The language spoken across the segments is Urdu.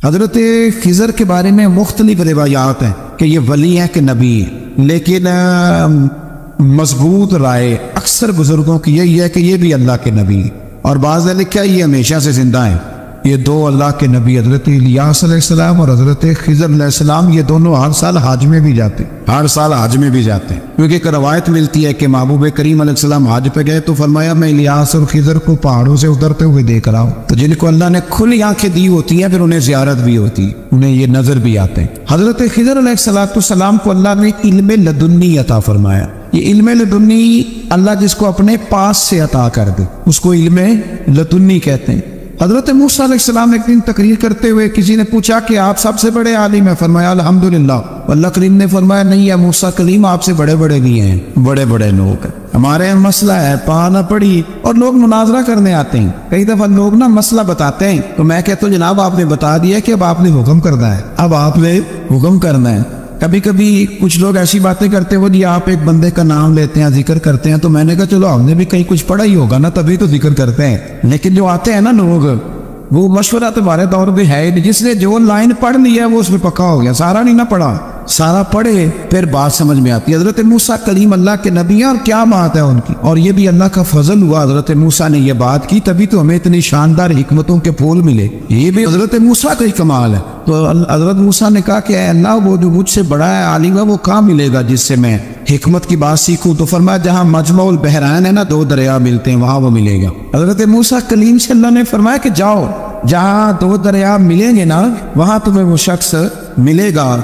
حضرت خضر کے بارے میں مختلف روایات ہیں کہ یہ ولی ہیں کہ نبی ہیں، لیکن مضبوط رائے اکثر بزرگوں کی یہی ہے کہ یہ بھی اللہ کے نبی ہیں، اور بعض نے لکھا یہ ہمیشہ سے زندہ ہیں۔ یہ دو اللہ کے نبی حضرت الیاس علیہ السلام اور حضرت خضر علیہ السلام یہ دونوں ہر سال حج میں بھی جاتے ہیں، ہر سال حج میں بھی جاتے ہیں، کیونکہ ایک روایت ملتی ہے کہ محبوب کریم علیہ السلام حج پہ گئے تو فرمایا میں الیاس اور خضر کو پہاڑوں سے اترتے ہوئے دیکھ رہا ہوں۔ تو جن کو اللہ نے کھلی آنکھیں دی ہوتی ہیں پھر انہیں زیارت بھی ہوتی ہے، انہیں یہ نظر بھی آتے ہیں۔ حضرت خضر علیہ السلام کو اللہ نے علم لدنی عطا فرمایا۔ یہ علم لدنی اللہ جس کو اپنے پاس سے عطا کر دے اس کو علم لدنی کہتے ہیں۔ حضرت موسیٰ علیہ السلام ایک دن تقریر کرتے ہوئے کسی نے پوچھا کہ آپ سب سے بڑے عالم ہیں، فرمایا الحمدللہ۔ اللہ کریم نے فرمایا نہیں یا موسیٰ کلیم آپ سے بڑے بڑے بھی ہیں، بڑے بڑے لوگ ہیں۔ ہمارے یہاں مسئلہ ہے پانا پڑی اور لوگ مناظرہ کرنے آتے ہیں، کئی دفعہ لوگ نا مسئلہ بتاتے ہیں تو میں کہتا ہوں جناب آپ نے بتا دیا کہ اب آپ نے حکم کرنا ہے، اب آپ نے حکم کرنا ہے۔ کبھی کبھی کچھ لوگ ایسی باتیں کرتے وہ جی آپ ایک بندے کا نام لیتے ہیں ذکر کرتے ہیں، تو میں نے کہا چلو ہم نے بھی کہیں کچھ پڑھا ہی ہوگا نا تبھی تو ذکر کرتے ہیں، لیکن جو آتے ہیں نا لوگ وہ مشورہ تمہارے دور پہ ہے، جس نے جو لائن پڑھ لی ہے وہ اس میں پکا ہو گیا، سارا نہیں نہ پڑھا، سارا پڑھے پھر بات سمجھ میں آتی ہے۔ حضرت موسیٰ کلیم اللہ کے نبی ہیں اور کیا بات ہے ان کی، اور یہ بھی اللہ کا فضل ہوا حضرت موسیٰ نے یہ بات کی تبھی تو ہمیں اتنی شاندار حکمتوں کے پھول ملے، یہ بھی حضرت موسیٰ کا ہی کمال ہے۔ تو حضرت موسیٰ نے کہا کہ اے اللہ وہ جو مجھ سے بڑا ہے عالم ہے وہ کہاں ملے گا جس سے میں حکمت کی بات سیکھوں، تو فرمایا جہاں مجمع البحرین ہے نا دو دریا ملتے ہیں وہاں وہ ملے گا۔ حضرت موسیٰ کلیم سے اللہ نے فرمایا کہ جاؤ جہاں دو دریا ملیں گے نا وہاں تمہیں وہ شخص ملے گا۔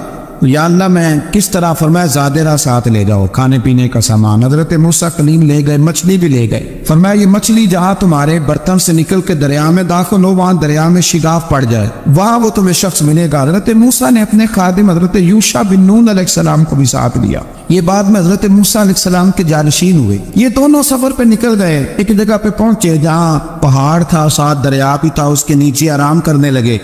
یا اللہ میں کس طرح، فرمایا زادرہ ساتھ لے جاؤ کھانے پینے کا سامان۔ حضرت موسیٰ کلیم لے گئے، مچھلی بھی لے گئے، فرمایا یہ مچھلی جہاں تمہارے برتن سے نکل کے دریا میں داخل ہو وہاں دریا میں شگاف پڑ جائے وہاں وہ تمہیں شخص ملے گا۔ حضرت موسیٰ نے اپنے خادم حضرت یوشع بن نون علیہ السلام کو بھی ساتھ لیا۔ یہ بعد میں حضرت موسیٰ علیہ السلام کے جانشین ہوئے۔ یہ دونوں سفر پہ نکل گئے، ایک جگہ پہ پہنچے جہاں پہاڑ تھا ساتھ دریا بھی تھا، اس کے نیچے آرام کرنے لگے۔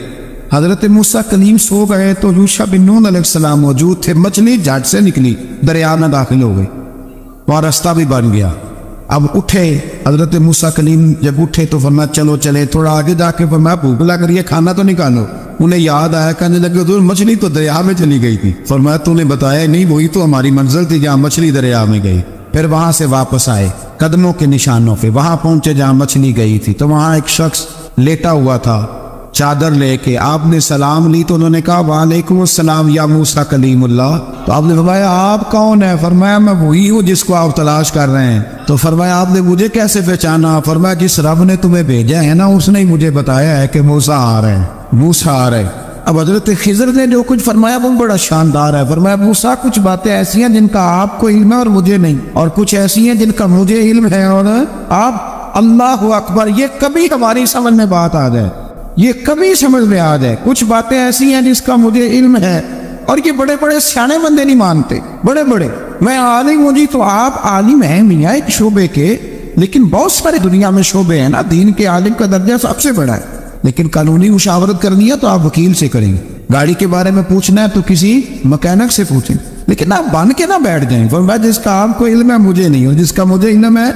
حضرت موسیٰ کلیم سو گئے تو یوشع بن نون علیہ السلام موجود تھے، مچھلی جھٹ سے نکلی دریا میں داخل ہو گئی، وہاں راستہ بھی بن گیا۔ اب اٹھے حضرت موسیٰ کلیم، جب اٹھے تو فرمایا چلو چلے، تھوڑا آگے جا کے فرمایا بھوک لگ رہی ہے کھانا تو نکالو۔ انہیں یاد آیا، کہنے لگے حضور مچھلی تو دریا میں چلی گئی تھی۔ فرمایا تو نے بتایا نہیں، وہی تو ہماری منزل تھی جہاں مچھلی دریا میں گئی۔ پھر وہاں سے واپس آئے قدموں کے نشانوں پہ، وہاں پہنچے جہاں مچھلی گئی تھی تو وہاں ایک شخص لیٹا ہوا تھا چادر لے کے۔ آپ نے سلام لی تو انہوں نے کہا وعلیکم السلام یا موسیٰ کلیم اللہ۔ تو آپ نے فرمایا آپ کون ہیں؟ فرمایا میں وہی ہوں جس کو آپ تلاش کر رہے ہیں۔ تو فرمایا آپ نے مجھے کیسے پہچانا؟ فرمایا جس رب نے تمہیں بھیجا ہے نا اس نے ہی مجھے بتایا ہے کہ موسیٰ آ رہے ہیں، موسیٰ آ رہے ہیں۔ اب حضرت خضر نے جو کچھ فرمایا وہ بڑا شاندار ہے۔ فرمایا موسیٰ کچھ باتیں ایسی ہیں جن کا آپ کو علم ہے اور مجھے نہیں، اور کچھ ایسی ہیں جن کا مجھے علم ہے اور آپ، اللہ اکبر، یہ کبھی ہماری سمجھ میں بات آ جائے، یہ کبھی سمجھ میں آ جائے۔ کچھ باتیں ایسی ہیں جس کا مجھے علم ہے اور یہ بڑے بڑے سیانے بندے نہیں مانتے، بڑے بڑے میں عالم ہوں جی، تو آپ عالم ہیں میاں ایک شعبے کے، لیکن بہت سارے دنیا میں شعبے ہیں نا، دین کے عالم کا درجہ سب سے بڑا ہے، لیکن قانونی مشاورت کرنی ہے تو آپ وکیل سے کریں گے، گاڑی کے بارے میں پوچھنا ہے تو کسی مکینک سے پوچھیں، لیکن آپ بن کے نہ بیٹھ جائیں۔ فرمایا جس کا آپ کو علم ہے مجھے نہیں، اور جس کا مجھے علم ہے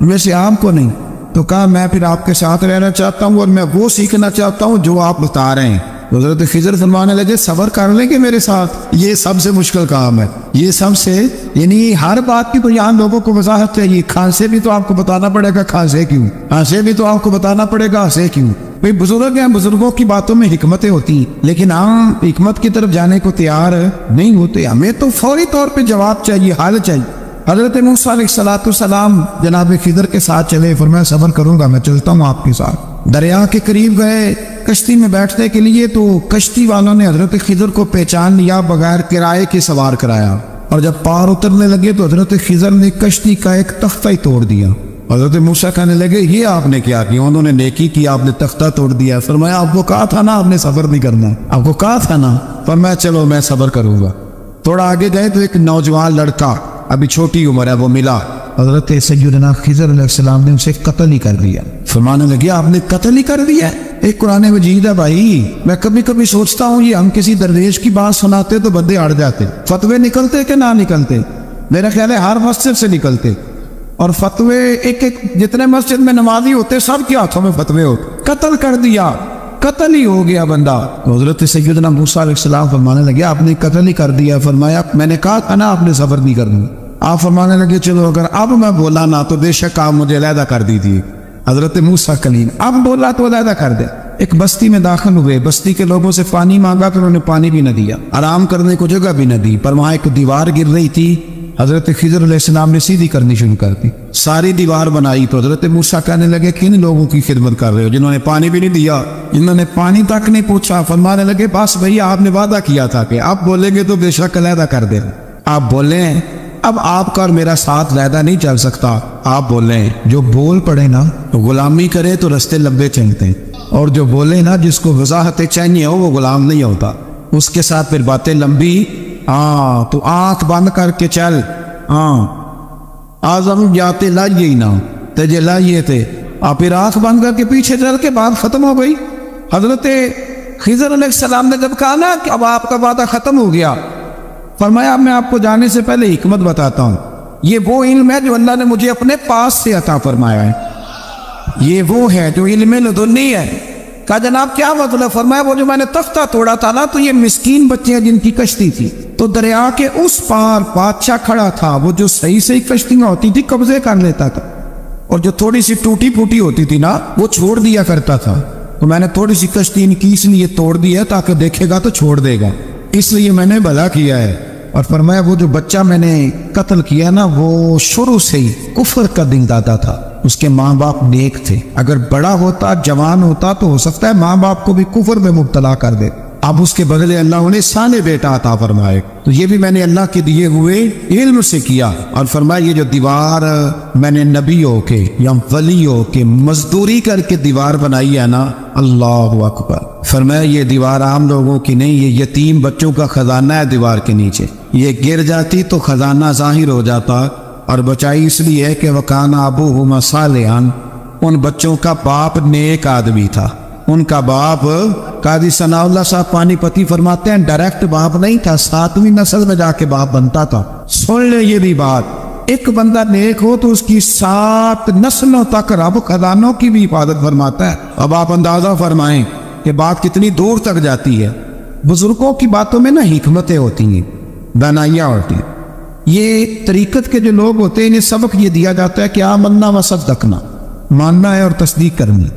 ویسے آپ کو نہیں۔ تو کہا میں پھر آپ کے ساتھ رہنا چاہتا ہوں اور میں وہ سیکھنا چاہتا ہوں جو آپ بتا رہے ہیں۔ حضرت خضر فرمانے لگے صبر کر لیں گے میرے ساتھ، یہ سب سے مشکل کام ہے، یہ سب سے، یعنی ہر بات کی تو یہاں لوگوں کو وضاحت چاہیے۔ کھانسے بھی تو آپ کو بتانا پڑے گا کھانسے کیوں، ہنسے بھی تو آپ کو بتانا پڑے گا ہنسے کیوں۔ بھئی بزرگ ہیں، بزرگوں کی باتوں میں حکمتیں ہوتی ہیں، لیکن ہم حکمت کی طرف جانے کو تیار نہیں ہوتے، ہمیں تو فوری طور پہ جواب چاہیے، حل چاہیے۔ حضرت موسیٰ علیہ السلام جناب خضر کے ساتھ چلے، فرمایا صبر کروں گا، میں چلتا ہوں آپ کے ساتھ۔ دریا کے قریب گئے کشتی میں بیٹھنے کے لیے تو کشتی والوں نے حضرت خضر کو پہچان لیا، بغیر کرائے کے سوار کرایا، اور جب پار اترنے لگے تو حضرت خضر نے کشتی کا ایک تختہ ہی توڑ دیا۔ حضرت موسیٰ کہنے لگے یہ آپ نے کیا کیا؟ انہوں نے نیکی کی، آپ نے تختہ توڑ دیا۔ فرمایا آپ کو کہا تھا نا آپ نے صبر نہیں کرنا، آپ کو کہا تھا نا۔ فرمایا چلو میں صبر کروں گا۔ تھوڑا آگے گئے تو ایک نوجوان لڑکا، ابھی چھوٹی عمر ہے، وہ ملا، حضرت سیدنا خضر علیہ السلام نے اسے قتل ہی کر دیا۔ فرمانے لگے آپ نے قتل ہی کر دیا؟ ایک قرآن مجید ہے بھائی، میں کبھی کبھی سوچتا ہوں یہ ہم کسی درویش کی بات سناتے تو بندے اڑ جاتے، فتوے نکلتے کہ نہ نکلتے؟ میرا خیال ہے ہر مسجد سے نکلتے، اور فتوے ایک ایک جتنے مسجد میں نمازی ہوتے سب کے ہاتھوں میں فتوے ہوتے۔ قتل کر دیا، قتل ہی ہو گیا بندہ۔ تو حضرت سیدنا موسیٰ علیہ السلام فرمانے لگے آپ نے قتل ہی کر دیا۔ فرمایا میں نے کہا تھا نا آپ نے صبر نہیں کرنا۔ آپ فرمانے لگے چلو اگر اب میں بولا نا تو بے شک آپ مجھے علیحدہ کر دی تھی۔ حضرت موسیٰ کلیم اب بولا تو علیحدہ کر دے۔ ایک بستی میں داخل ہوئے، بستی کے لوگوں سے پانی مانگا تو انہوں نے پانی بھی نہ دیا، آرام کرنے کو جگہ بھی نہ دی، پر وہاں ایک دیوار گر رہی تھی۔ حضرت خضر علیہ السلام نے سیدھی کرنی شروع کر دی، ساری دیوار بنائی۔ تو حضرت موسیٰ کہنے لگے کن لوگوں کی خدمت کر رہے ہو جنہوں نے پانی بھی نہیں دیا، جنہوں نے پانی تک نہیں پوچھا؟ فرمانے لگے بس بھیا آپ نے وعدہ کیا تھا کہ آپ بولیں گے تو بے شک علیحدہ کر دیں۔ آپ بولیں اب آپ کا اور میرا ساتھ علیحدہ نہیں چل سکتا۔ آپ بولیں جو بول پڑے نا تو غلامی کرے تو رستے لمبے چلتے ہیں، اور جو بولے نا جس کو وضاحت چاہیے ہو وہ غلام نہیں ہوتا، اس کے ساتھ پھر باتیں لمبی۔ تو آنکھ بند کر کے چل، آزم جاتے لائیے ہی نہ تجھے لائیے تھے، آپ پھر آنکھ بند کر کے پیچھے چل کے بات ختم ہو گئی۔ حضرت خضر علیہ السلام نے جب کہا نا کہ اب آپ کا وعدہ ختم ہو گیا، فرمایا میں آپ کو جانے سے پہلے حکمت بتاتا ہوں، یہ وہ علم ہے جو اللہ نے مجھے اپنے پاس سے عطا فرمایا ہے، یہ وہ ہے جو علم لدنی ہے۔ کہا جناب کیا مطلب؟ فرمایا وہ جو میں نے تختہ توڑا تھا نا تو یہ مسکین بچے ہیں جن کی کشتی تھی، تو دریا کے اس پار بادشاہ کھڑا تھا، وہ جو صحیح کشتیاں ہوتی تھی قبضے کر لیتا تھا، اور جو تھوڑی سی ٹوٹی پھوٹی ہوتی تھی نا وہ چھوڑ دیا کرتا تھا، تو میں نے تھوڑی سی کشتی ان کی اس لیے توڑ دی ہے تاکہ دیکھے گا تو چھوڑ دے گا، اس لیے میں نے بھلا کیا ہے۔ اور فرمایا وہ جو بچہ میں نے قتل کیا نا وہ شروع سے ہی کفر کا دین دادا تھا، اس کے ماں باپ نیک تھے، اگر بڑا ہوتا جوان ہوتا تو ہو سکتا ہے ماں باپ کو بھی کفر میں مبتلا کر دے، اب اس کے بدلے اللہ انہیں سانے بیٹا عطا فرمائے، تو یہ بھی میں نے اللہ کے دیے ہوئے علم سے کیا۔ اور فرمایا یہ جو دیوار میں نے نبی ہو کے یا ولی ہو کے مزدوری کر کے دیوار بنائی ہے نا، اللہ اکبر، فرمایا یہ دیوار عام لوگوں کی نہیں، یہ یتیم بچوں کا خزانہ ہے دیوار کے نیچے، یہ گر جاتی تو خزانہ ظاہر ہو جاتا، اور بچائی اس لیے ہے کہ وَكَانَ أَبُوهُمَا صَالِحًا، ان بچوں کا باپ نیک آدمی تھا، ان کا باپ قاضی ثناء اللہ صاحب پانی پتی فرماتے ہیں ڈائریکٹ باپ نہیں تھا، 7ویں نسل میں جا کے باپ بنتا تھا۔ سن لے یہ بھی بات، ایک بندہ نیک ہو تو اس کی 7 نسلوں تک رب خزانوں کی بھی حفاظت فرماتا ہے۔ اب آپ اندازہ فرمائیں کہ بات کتنی دور تک جاتی ہے۔ بزرگوں کی باتوں میں نا حکمتیں ہوتی ہیں، دانائیاں ہوتی ہیں۔ یہ طریقت کے جو لوگ ہوتے ہیں انہیں سبق یہ دیا جاتا ہے کہ آمنا و صدقنا، ماننا ہے اور تصدیق کرنی۔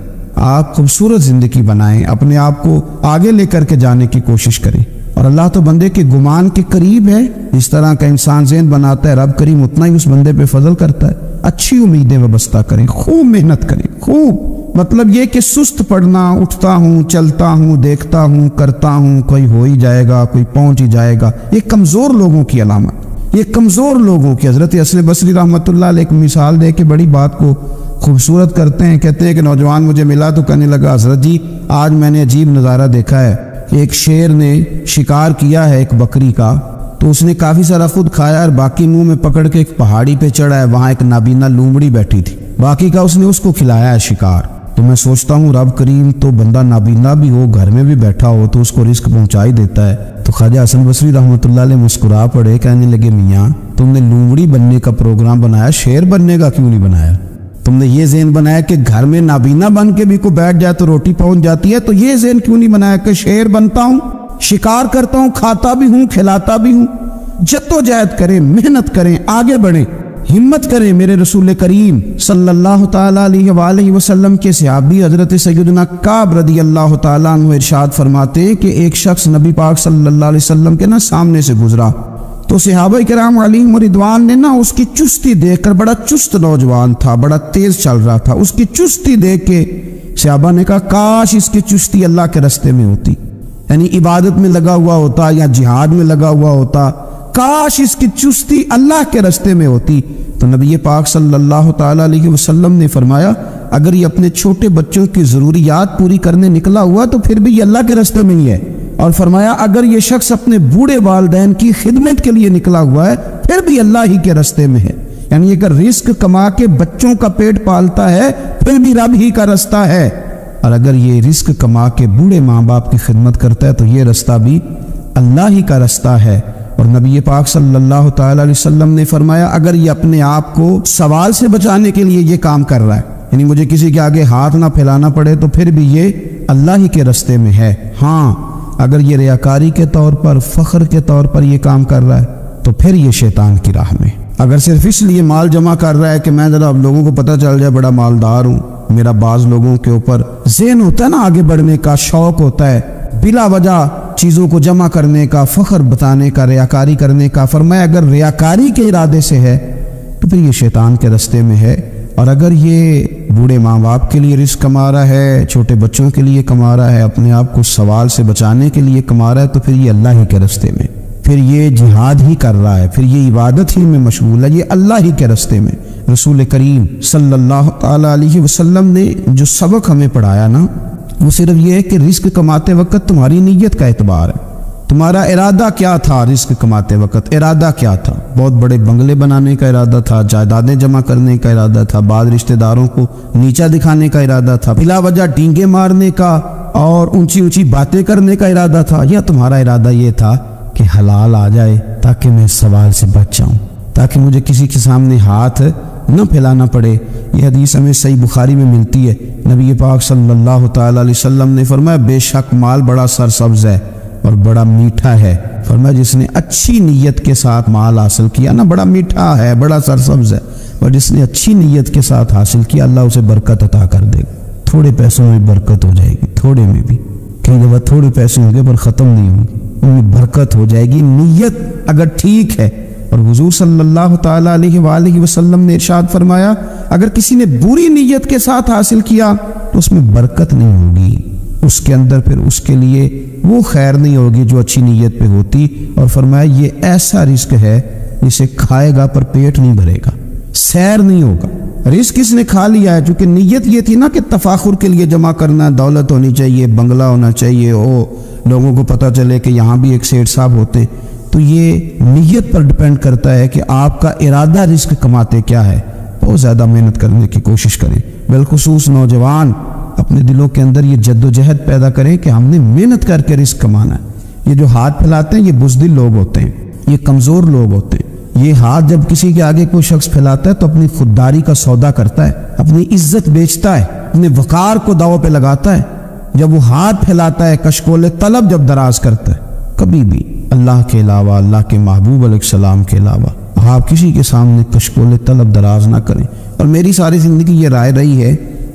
آپ خوبصورت زندگی بنائیں، اپنے آپ کو آگے لے کر کے جانے کی کوشش کریں، اور اللہ تو بندے کے گمان کے قریب ہے، اس طرح کا انسان ذہن بناتا ہے رب کریم اتنا ہی اس بندے پہ فضل کرتا ہے۔ اچھی امیدیں وابستہ کریں، خوب محنت کریں، خوب، مطلب یہ کہ سست پڑنا، اٹھتا ہوں چلتا ہوں دیکھتا ہوں کرتا ہوں کوئی ہو ہی جائے گا کوئی پہنچ ہی جائے گا، یہ کمزور لوگوں کی علامت، یہ کمزور لوگوں کی۔ حضرت حسن بصری رحمۃ اللہ علیہ ایک مثال دے کے بڑی بات کو خوبصورت کرتے ہیں، کہتے ہیں کہ نوجوان مجھے ملا تو کہنے لگا حضرت جی آج میں نے عجیب نظارہ دیکھا ہے کہ ایک شیر نے شکار کیا ہے ایک بکری کا، تو اس نے کافی سارا خود کھایا اور باقی منہ میں پکڑ کے ایک پہاڑی پہ چڑھا ہے، وہاں ایک نابینا لومڑی بیٹھی تھی، باقی کا اس نے اس کو کھلایا ہے شکار۔ تو میں سوچتا ہوں رب کریم تو بندہ نابینا بھی ہو گھر میں بھی بیٹھا ہو تو اس کو رزق پہنچا ہی دیتا ہے۔ تو خواجہ حسن بصری رحمۃ اللہ علیہ مسکرا پڑے، کہنے لگے میاں تم نے لومڑی بننے کا پروگرام بنایا، شیر بننے کا کیوں نہیں بنایا؟ تم نے یہ ذہن بنایا کہ گھر میں نابینا بن کے بھی کوئی بیٹھ جائے تو روٹی پہنچ جاتی ہے، تو یہ ذہن کیوں نہیں بنایا کہ شیر بنتا ہوں، شکار کرتا ہوں، کھاتا بھی ہوں کھلاتا بھی ہوں۔ جدوجہد کریں، محنت کریں، آگے بڑھیں، ہمت کریں۔ میرے رسول کریم صلی اللہ تعالیٰ علیہ وآلہ وسلم کے صحابی حضرت سیدنا کعب رضی اللہ تعالیٰ عنہ ارشاد فرماتے کہ ایک شخص نبی پاک صلی اللہ علیہ وسلم کے سامنے سے گزرا، تو صحابہ کرام علیہم رضوان نے اس کی چستی دیکھ کر، بڑا چست نوجوان تھا، بڑا تیز چل رہا تھا، اس کی چستی دیکھ کے صحابہ نے کہا کاش اس کی چستی اللہ کے راستے میں ہوتی، یعنی عبادت میں لگا ہوا ہوتا یا جہاد میں لگا ہوا ہوتا، کاش اس کی چستی اللہ کے راستے میں ہوتی۔ تو نبی پاک صلی اللہ تعالیٰ علیہ وسلم نے فرمایا اگر یہ اپنے چھوٹے بچوں کی ضروریات پوری کرنے نکلا ہوا تو پھر بھی یہ اللہ کے راستے میں ہی ہے، اور فرمایا اگر یہ شخص اپنے بوڑھے والدین کی خدمت کے لیے نکلا ہوا ہے پھر بھی اللہ ہی کے راستے میں ہے، یعنی اگر رزق کما کے بچوں کا پیٹ پالتا ہے پھر بھی رب ہی کا راستہ ہے، اور اگر یہ رزق کما کے بوڑھے ماں باپ کی خدمت کرتا ہے تو یہ راستہ بھی اللہ ہی کا راستہ ہے۔ اور نبی پاک صلی اللہ تعالیٰ علیہ وسلم نے فرمایا اگر یہ اپنے آپ کو سوال سے بچانے کے لیے یہ کام کر رہا ہے، یعنی مجھے کسی کے آگے ہاتھ نہ پھیلانا پڑے تو پھر بھی یہ اللہ ہی کے راستے میں ہے۔ ہاں اگر یہ ریاکاری کے طور پر، فخر کے طور پر یہ کام کر رہا ہے تو پھر یہ شیطان کی راہ میں۔ اگر صرف اس لیے مال جمع کر رہا ہے کہ میں ذرا اب لوگوں کو پتہ چل جائے بڑا مالدار ہوں، میرا بعض لوگوں کے اوپر ذہن ہوتا ہے نا آگے بڑھنے کا، شوق ہوتا ہے بلا وجہ چیزوں کو جمع کرنے کا، فخر بتانے کا، ریاکاری کرنے کا۔ فرمایا اگر ریاکاری کے ارادے سے ہے تو پھر یہ شیطان کے راستے میں ہے، اور اگر یہ بوڑھے ماں باپ کے لیے رزق کما رہا ہے، چھوٹے بچوں کے لیے کما رہا ہے، اپنے آپ کو سوال سے بچانے کے لیے کما رہا ہے، تو پھر یہ اللہ ہی کے راستے میں، پھر یہ جہاد ہی کر رہا ہے، پھر یہ عبادت ہی میں مشغول ہے، یہ اللہ ہی کے راستے میں۔ رسول کریم صلی اللہ تعالیٰ علیہ وسلم نے جو سبق ہمیں پڑھایا نا، وہ صرف یہ ہے کہ رزق کماتے وقت تمہاری نیت کا اعتبار ہے، تمہارا ارادہ کیا تھا۔ رزق کماتے وقت ارادہ کیا تھا؟ بہت بڑے بنگلے بنانے کا ارادہ تھا، جائیدادیں جمع کرنے کا ارادہ تھا، بعض رشتہ داروں کو نیچا دکھانے کا ارادہ تھا، بلا وجہ ڈینگے مارنے کا اور اونچی اونچی باتیں کرنے کا ارادہ تھا، یا تمہارا ارادہ یہ تھا کہ حلال آ جائے تاکہ میں سوال سے بچ جاؤں، تاکہ مجھے کسی کے سامنے ہاتھ نہ پھیلانا پڑے۔ یہ حدیث ہمیں صحیح بخاری میں ملتی ہے۔ نبی پاک صلی اللہ تعالیٰ علیہ وسلم نے فرمایا بے شک مال بڑا سرسبز ہے اور بڑا میٹھا ہے۔ فرمایا جس نے اچھی نیت کے ساتھ مال حاصل کیا نا، بڑا میٹھا ہے، بڑا سرسبز ہے، اور جس نے اچھی نیت کے ساتھ حاصل کیا اللہ اسے برکت عطا کر دے گا۔ تھوڑے پیسوں میں برکت ہو جائے گی، تھوڑے میں بھی، کئی دفعہ تھوڑے پیسے ہوں گے پر ختم نہیں ہوں گے، ان میں برکت ہو جائے گی، نیت اگر ٹھیک ہے۔ اور حضور صلی اللہ تعالیٰ علیہ وآلہ وسلم نے ارشاد فرمایا اگر کسی نے بری نیت کے ساتھ حاصل کیا تو اس میں برکت نہیں ہوگی، اس کے اندر پھر اس کے لیے وہ خیر نہیں ہوگی جو اچھی نیت پہ ہوتی۔ اور فرمایا یہ ایسا رزق ہے جسے کھائے گا پر پیٹ نہیں بھرے گا، سیر نہیں ہوگا۔ رزق اس نے کھا لیا ہے، چونکہ نیت یہ تھی نا کہ تفاخر کے لیے جمع کرنا، دولت ہونی چاہیے، بنگلہ ہونا چاہیے، لوگوں کو پتہ چلے کہ یہاں بھی ایک سیٹ صاحب ہوتے، تو یہ نیت پر ڈیپینڈ کرتا ہے کہ آپ کا ارادہ رزق کماتے کیا ہے۔ بہت زیادہ محنت کرنے کی کوشش کریں، بالخصوص نوجوان اپنے دلوں کے اندر یہ جد و جہد پیدا کریں کہ ہم نے محنت کر کے رزق کمانا ہے۔ یہ جو ہاتھ پھیلاتے ہیں یہ بزدل لوگ ہوتے ہیں، یہ کمزور لوگ ہوتے ہیں۔ یہ ہاتھ جب کسی کے آگے کوئی شخص پھیلاتا ہے تو اپنی خودداری کا سودا کرتا ہے، اپنی عزت بیچتا ہے، اپنے وقار کو داؤ پہ لگاتا ہے۔ جب وہ ہاتھ پھیلاتا ہے کشکول طلب جب دراز کرتا ہے، کبھی بھی اللہ کے علاوہ، اللہ کے محبوب علیہ السلام کے علاوہ آپ کسی کے سامنے کشکول طلب دراز نہ کریں۔ اور میری ساری زندگی یہ رائے رہی ہے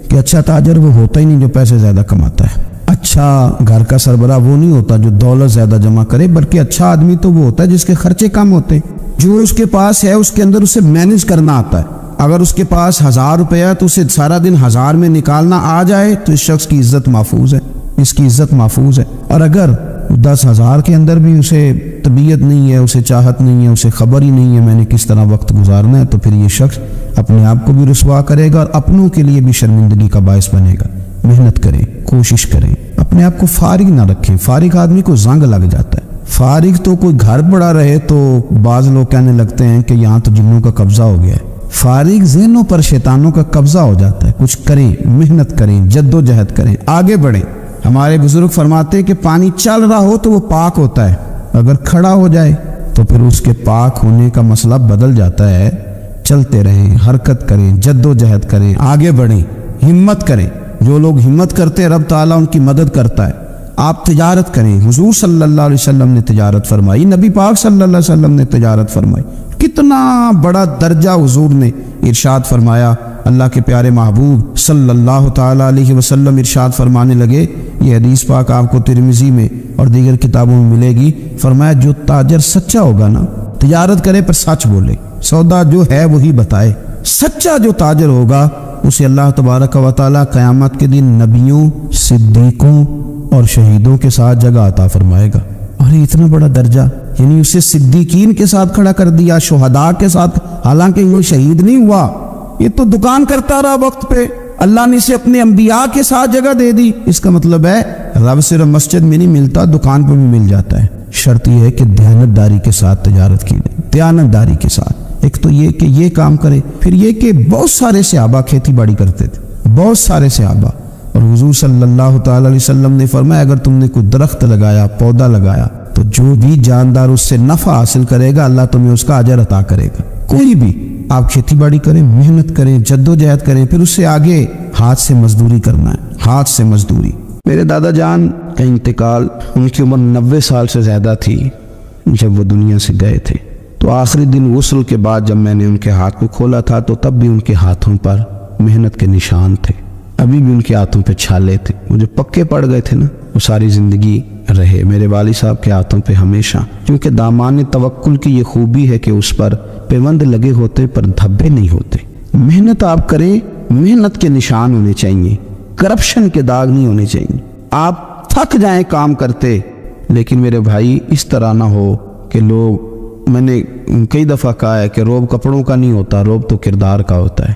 کہ اچھا تاجر وہ ہوتا ہی نہیں جو پیسے زیادہ کماتا ہے، اچھا گھر کا سربراہ وہ نہیں ہوتا جو دولت زیادہ جمع کرے، بلکہ اچھا آدمی تو وہ ہوتا ہے جس کے خرچے کم ہوتے ہیں، جو اس کے پاس ہے اس کے اندر اسے مینیج کرنا آتا ہے۔ اگر اس کے پاس 1000 روپے ہے تو اسے سارا دن 1000 میں نکالنا آ جائے تو اس شخص کی عزت محفوظ ہے، اس کی عزت محفوظ ہے۔ اور اگر 10,000 کے اندر بھی اسے طبیعت نہیں ہے، اسے چاہت نہیں ہے، اسے خبر ہی نہیں ہے میں نے کس طرح وقت گزارنا ہے، تو پھر یہ شخص اپنے آپ کو بھی رسوا کرے گا اور اپنوں کے لیے بھی شرمندگی کا باعث بنے گا۔ محنت کریں، کوشش کریں، اپنے آپ کو فارغ نہ رکھیں۔ فارغ آدمی کو زنگ لگ جاتا ہے۔ فارغ تو کوئی گھر پڑا رہے تو بعض لوگ کہنے لگتے ہیں کہ یہاں تو جنوں کا قبضہ ہو گیا ہے۔ فارغ ذہنوں پر شیطانوں کا قبضہ ہو جاتا ہے۔ کچھ کریں، محنت کریں، جد و جہد کریں، آگے بڑھیں۔ ہمارے بزرگ فرماتے ہیں کہ پانی چل رہا ہو تو وہ پاک ہوتا ہے، اگر کھڑا ہو جائے تو پھر اس کے پاک ہونے کا مسئلہ بدل جاتا ہے۔ چلتے رہیں، حرکت کریں، جد و جہد کریں، آگے بڑھیں، ہمت کریں۔ جو لوگ ہمت کرتے ہیں رب تعالیٰ ان کی مدد کرتا ہے۔ آپ تجارت کریں، حضور صلی اللہ علیہ وسلم نے تجارت فرمائی، نبی پاک صلی اللہ علیہ وسلم نے تجارت فرمائی، کتنا بڑا درجہ حضور نے ارشاد فرمایا۔ اللہ کے پیارے محبوب صلی اللہ تعالیٰ علیہ وسلم ارشاد فرمانے لگے، یہ حدیث پاک آپ کو ترمذی میں اور دیگر کتابوں میں ملے گی، فرمایا جو تاجر سچا ہوگا نا، تجارت کرے پر سچ بولے، سودا جو ہے وہی بتائے، سچا جو تاجر ہوگا اسے اللہ تبارک و تعالیٰ قیامت کے دن نبیوں، صدیقوں اور شہیدوں کے ساتھ جگہ عطا فرمائے گا۔ اور اتنا بڑا درجہ، یعنی اسے صدیقین کے ساتھ کھڑا کر دیا، شہداء کے ساتھ، حالانکہ یہ شہید نہیں ہوا، یہ تو دکان کرتا رہا وقت پہ، اللہ نے اسے اپنے انبیاء کے ساتھ جگہ دے دی۔ اس کا مطلب ہے رب صرف مسجد میں نہیں ملتا، دکان پہ بھی مل جاتا ہے۔ شرط یہ ہے کہ دیانتداری کے ساتھ تجارت کی جائے، دیانتداری کے ساتھ۔ ایک تو یہ کہ یہ کام کرے، پھر یہ کہ بہت سارے صحابہ کھیتی باڑی کرتے تھے، بہت سارے صحابہ، اور حضور صلی اللہ تعالی علیہ وسلم نے فرمایا اگر تم نے کوئی درخت لگایا، پودا لگایا، تو جو بھی جاندار اس سے نفع حاصل کرے گا اللہ تمہیں اس کا اجر عطا کرے گا۔ کوئی بھی آپ کھیتی باڑی کریں، محنت کریں، جدوجہد کریں، پھر اس سے آگے ہاتھ سے مزدوری کرنا ہے، ہاتھ سے مزدوری۔ میرے دادا جان کا انتقال، ان کی عمر 90 سال سے زیادہ تھی جب وہ دنیا سے گئے تھے۔ تو آخری دن غسل کے بعد جب میں نے ان کے ہاتھ کو کھولا تھا تو تب بھی ان کے ہاتھوں پر محنت کے نشان تھے، ابھی بھی ان کے ہاتھوں پہ چھالے تھے، مجھے پکے پڑ گئے تھے نا، وہ ساری زندگی رہے میرے والد صاحب کے ہاتھوں پہ ہمیشہ، کیونکہ دامان توکل کی یہ خوبی ہے کہ اس پر پیوند لگے ہوتے پر دھبے نہیں ہوتے۔ محنت آپ کریں، محنت کے نشان ہونے چاہیے، کرپشن کے داغ نہیں ہونے چاہیے۔ آپ تھک جائیں کام کرتے، لیکن میرے بھائی اس طرح نہ ہو کہ لوگ، میں نے کئی دفعہ کہا ہے کہ روب کپڑوں کا نہیں ہوتا، روب تو کردار کا ہوتا ہے۔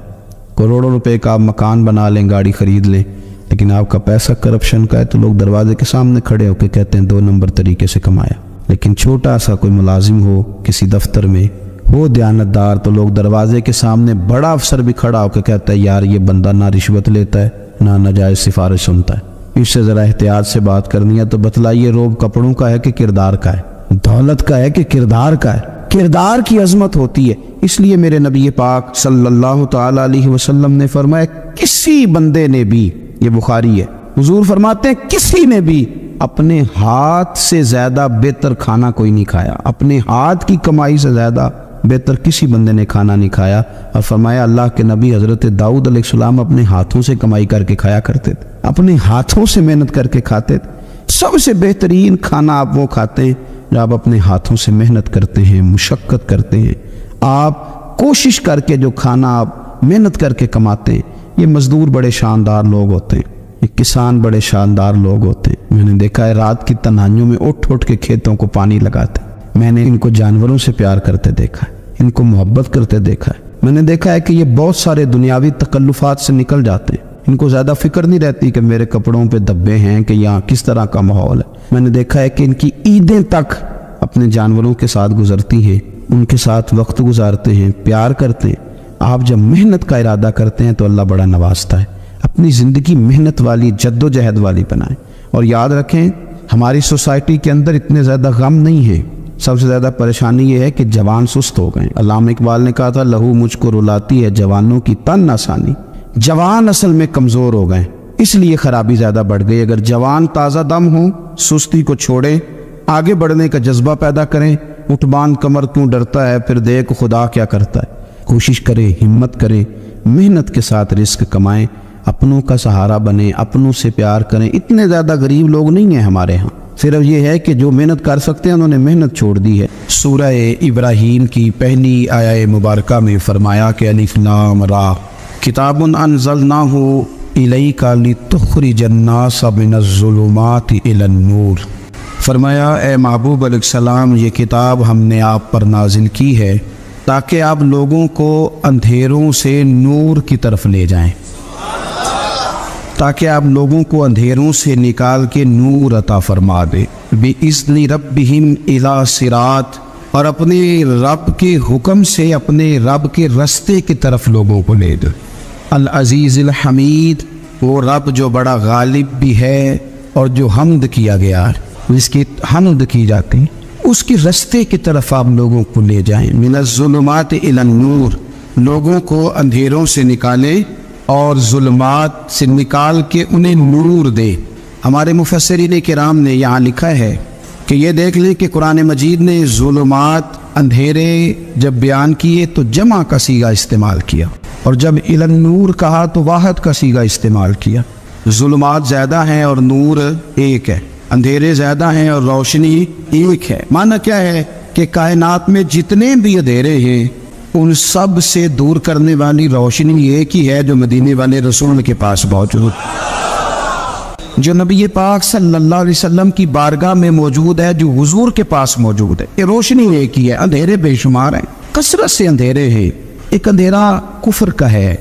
کروڑوں روپے کا آپ مکان بنا لیں، گاڑی خرید لیں، لیکن آپ کا پیسہ کرپشن کا ہے تو لوگ دروازے کے سامنے کھڑے ہو کے کہتے ہیں 2 نمبر طریقے سے کمایا۔ لیکن چھوٹا سا کوئی ملازم ہو کسی دفتر میں، ہو دیانتدار، تو لوگ دروازے کے سامنے بڑا افسر بھی کھڑا ہو کے کہتا ہے یار یہ بندہ نہ رشوت لیتا ہے نہ ناجائز سفارش سنتا ہے، اس سے ذرا احتیاط سے بات کرنی ہے۔ تو بتلائیے روب کپڑوں کا ہے کہ کردار کا ہے، دولت کا ہے کہ کردار کا ہے؟ کردار کی عظمت ہوتی ہے۔ اس لیے میرے نبی پاک صلی اللہ تعالی علیہ وسلم نے فرمایا کسی بندے نے بھی، یہ بخاری ہے، حضور فرماتے ہیں کسی نے بھی اپنے ہاتھ سے زیادہ بہتر کھانا کوئی نہیں کھایا، اپنے ہاتھ کی کمائی سے زیادہ بہتر کسی بندے نے کھانا نہیں کھایا۔ اور فرمایا اللہ کے نبی حضرت داؤد علیہ السلام اپنے ہاتھوں سے کمائی کر کے کھایا کرتے تھے، اپنے ہاتھوں سے محنت کر کے کھاتے تھے۔ سب سے بہترین کھانا آپ وہ کھاتے ہیں جب آپ اپنے ہاتھوں سے محنت کرتے ہیں، مشقت کرتے ہیں، آپ کوشش کر کے جو کھانا آپ محنت کر کے کماتے ہیں۔ یہ مزدور بڑے شاندار لوگ ہوتے ہیں، یہ کسان بڑے شاندار لوگ ہوتے ہیں۔ میں نے دیکھا ہے رات کی تنہائیوں میں اٹھ کے کھیتوں کو پانی لگاتے ہیں۔ میں نے ان کو جانوروں سے پیار کرتے دیکھا ہے، ان کو محبت کرتے دیکھا ہے۔ میں نے دیکھا ہے کہ یہ بہت سارے دنیاوی تکلفات سے نکل جاتے ہیں، ان کو زیادہ فکر نہیں رہتی کہ میرے کپڑوں پہ دبے ہیں کہ یہاں کس طرح کا ماحول ہے۔ میں نے دیکھا ہے کہ ان کی عیدیں تک اپنے جانوروں کے ساتھ گزرتی ہیں، ان کے ساتھ وقت گزارتے ہیں، پیار کرتے ہیں۔ آپ جب محنت کا ارادہ کرتے ہیں تو اللہ بڑا نوازتا ہے۔ اپنی زندگی محنت والی، جد و جہد والی بنائیں، اور یاد رکھیں ہماری سوسائٹی کے اندر اتنے زیادہ غم نہیں ہے، سب سے زیادہ پریشانی یہ ہے کہ جوان سست ہو گئے۔ علامہ اقبال نے کہا تھا لہو مجھ کو رلاتی ہے جوانوں کی تن آسانی۔ جوان اصل میں کمزور ہو گئے، اس لیے خرابی زیادہ بڑھ گئی۔ اگر جوان تازہ دم ہوں، سستی کو چھوڑیں، آگے بڑھنے کا جذبہ پیدا کریں۔ اٹھ باندھ کمر کیوں ڈرتا ہے، پھر دیکھ خدا کیا کرتا ہے۔ کوشش کریں، ہمت کریں، محنت کے ساتھ رزق کمائیں، اپنوں کا سہارا بنیں، اپنوں سے پیار کریں۔ اتنے زیادہ غریب لوگ نہیں ہیں ہمارے ہاں، صرف یہ ہے کہ جو محنت کر سکتے ہیں انہوں نے محنت چھوڑ دی ہے۔ سورہ ابراہیم کی پہلی آیہ مبارکہ میں فرمایا کہ الف لام را کتاب انزلناہ الیک لتخرج الناس من الظلمات الی النور۔ فرمایا اے محبوب علیہ السلام، یہ کتاب ہم نے آپ پر نازل کی ہے تاکہ آپ لوگوں کو اندھیروں سے نور کی طرف لے جائیں، تاکہ آپ لوگوں کو اندھیروں سے نکال کے نور عطا فرما دے۔ بِإِذْنِ رَبِّهِمْ إِلَىٰ صِرَاط، اور اپنے رب کے حکم سے اپنے رب کے رستے کی طرف لوگوں کو لے دے۔ العزیز الحمید، وہ رب جو بڑا غالب بھی ہے اور جو حمد کیا گیا ہے، جس کی حمد کی جاتی ہے، اس کی رستے کی طرف آپ لوگوں کو لے جائیں۔ من الظلمات الی النور، لوگوں کو اندھیروں سے نکالے اور ظلمات سے نکال کے انہیں نور دے۔ ہمارے مفسرین کرام نے یہاں لکھا ہے کہ یہ دیکھ لیں کہ قرآن مجید نے ظلمات، اندھیرے جب بیان کیے تو جمع کا صیغہ استعمال کیا، اور جب الی النور کہا تو واحد کا صیغہ استعمال کیا۔ ظلمات زیادہ ہیں اور نور ایک ہے، اندھیرے زیادہ ہیں اور روشنی ایک ہے۔ معنی کیا ہے کہ کائنات میں جتنے بھی اندھیرے ہیں ان سب سے دور کرنے والی روشنی ایک ہی ہے، جو مدینے والے رسول کے پاس موجود، جو نبی پاک صلی اللہ علیہ وسلم کی بارگاہ میں موجود ہے، جو حضور کے پاس موجود ہے۔ یہ روشنی ایک ہی ہے، اندھیرے بے شمار ہیں، کثرت سے اندھیرے ہیں۔ ایک اندھیرا کفر کا ہے،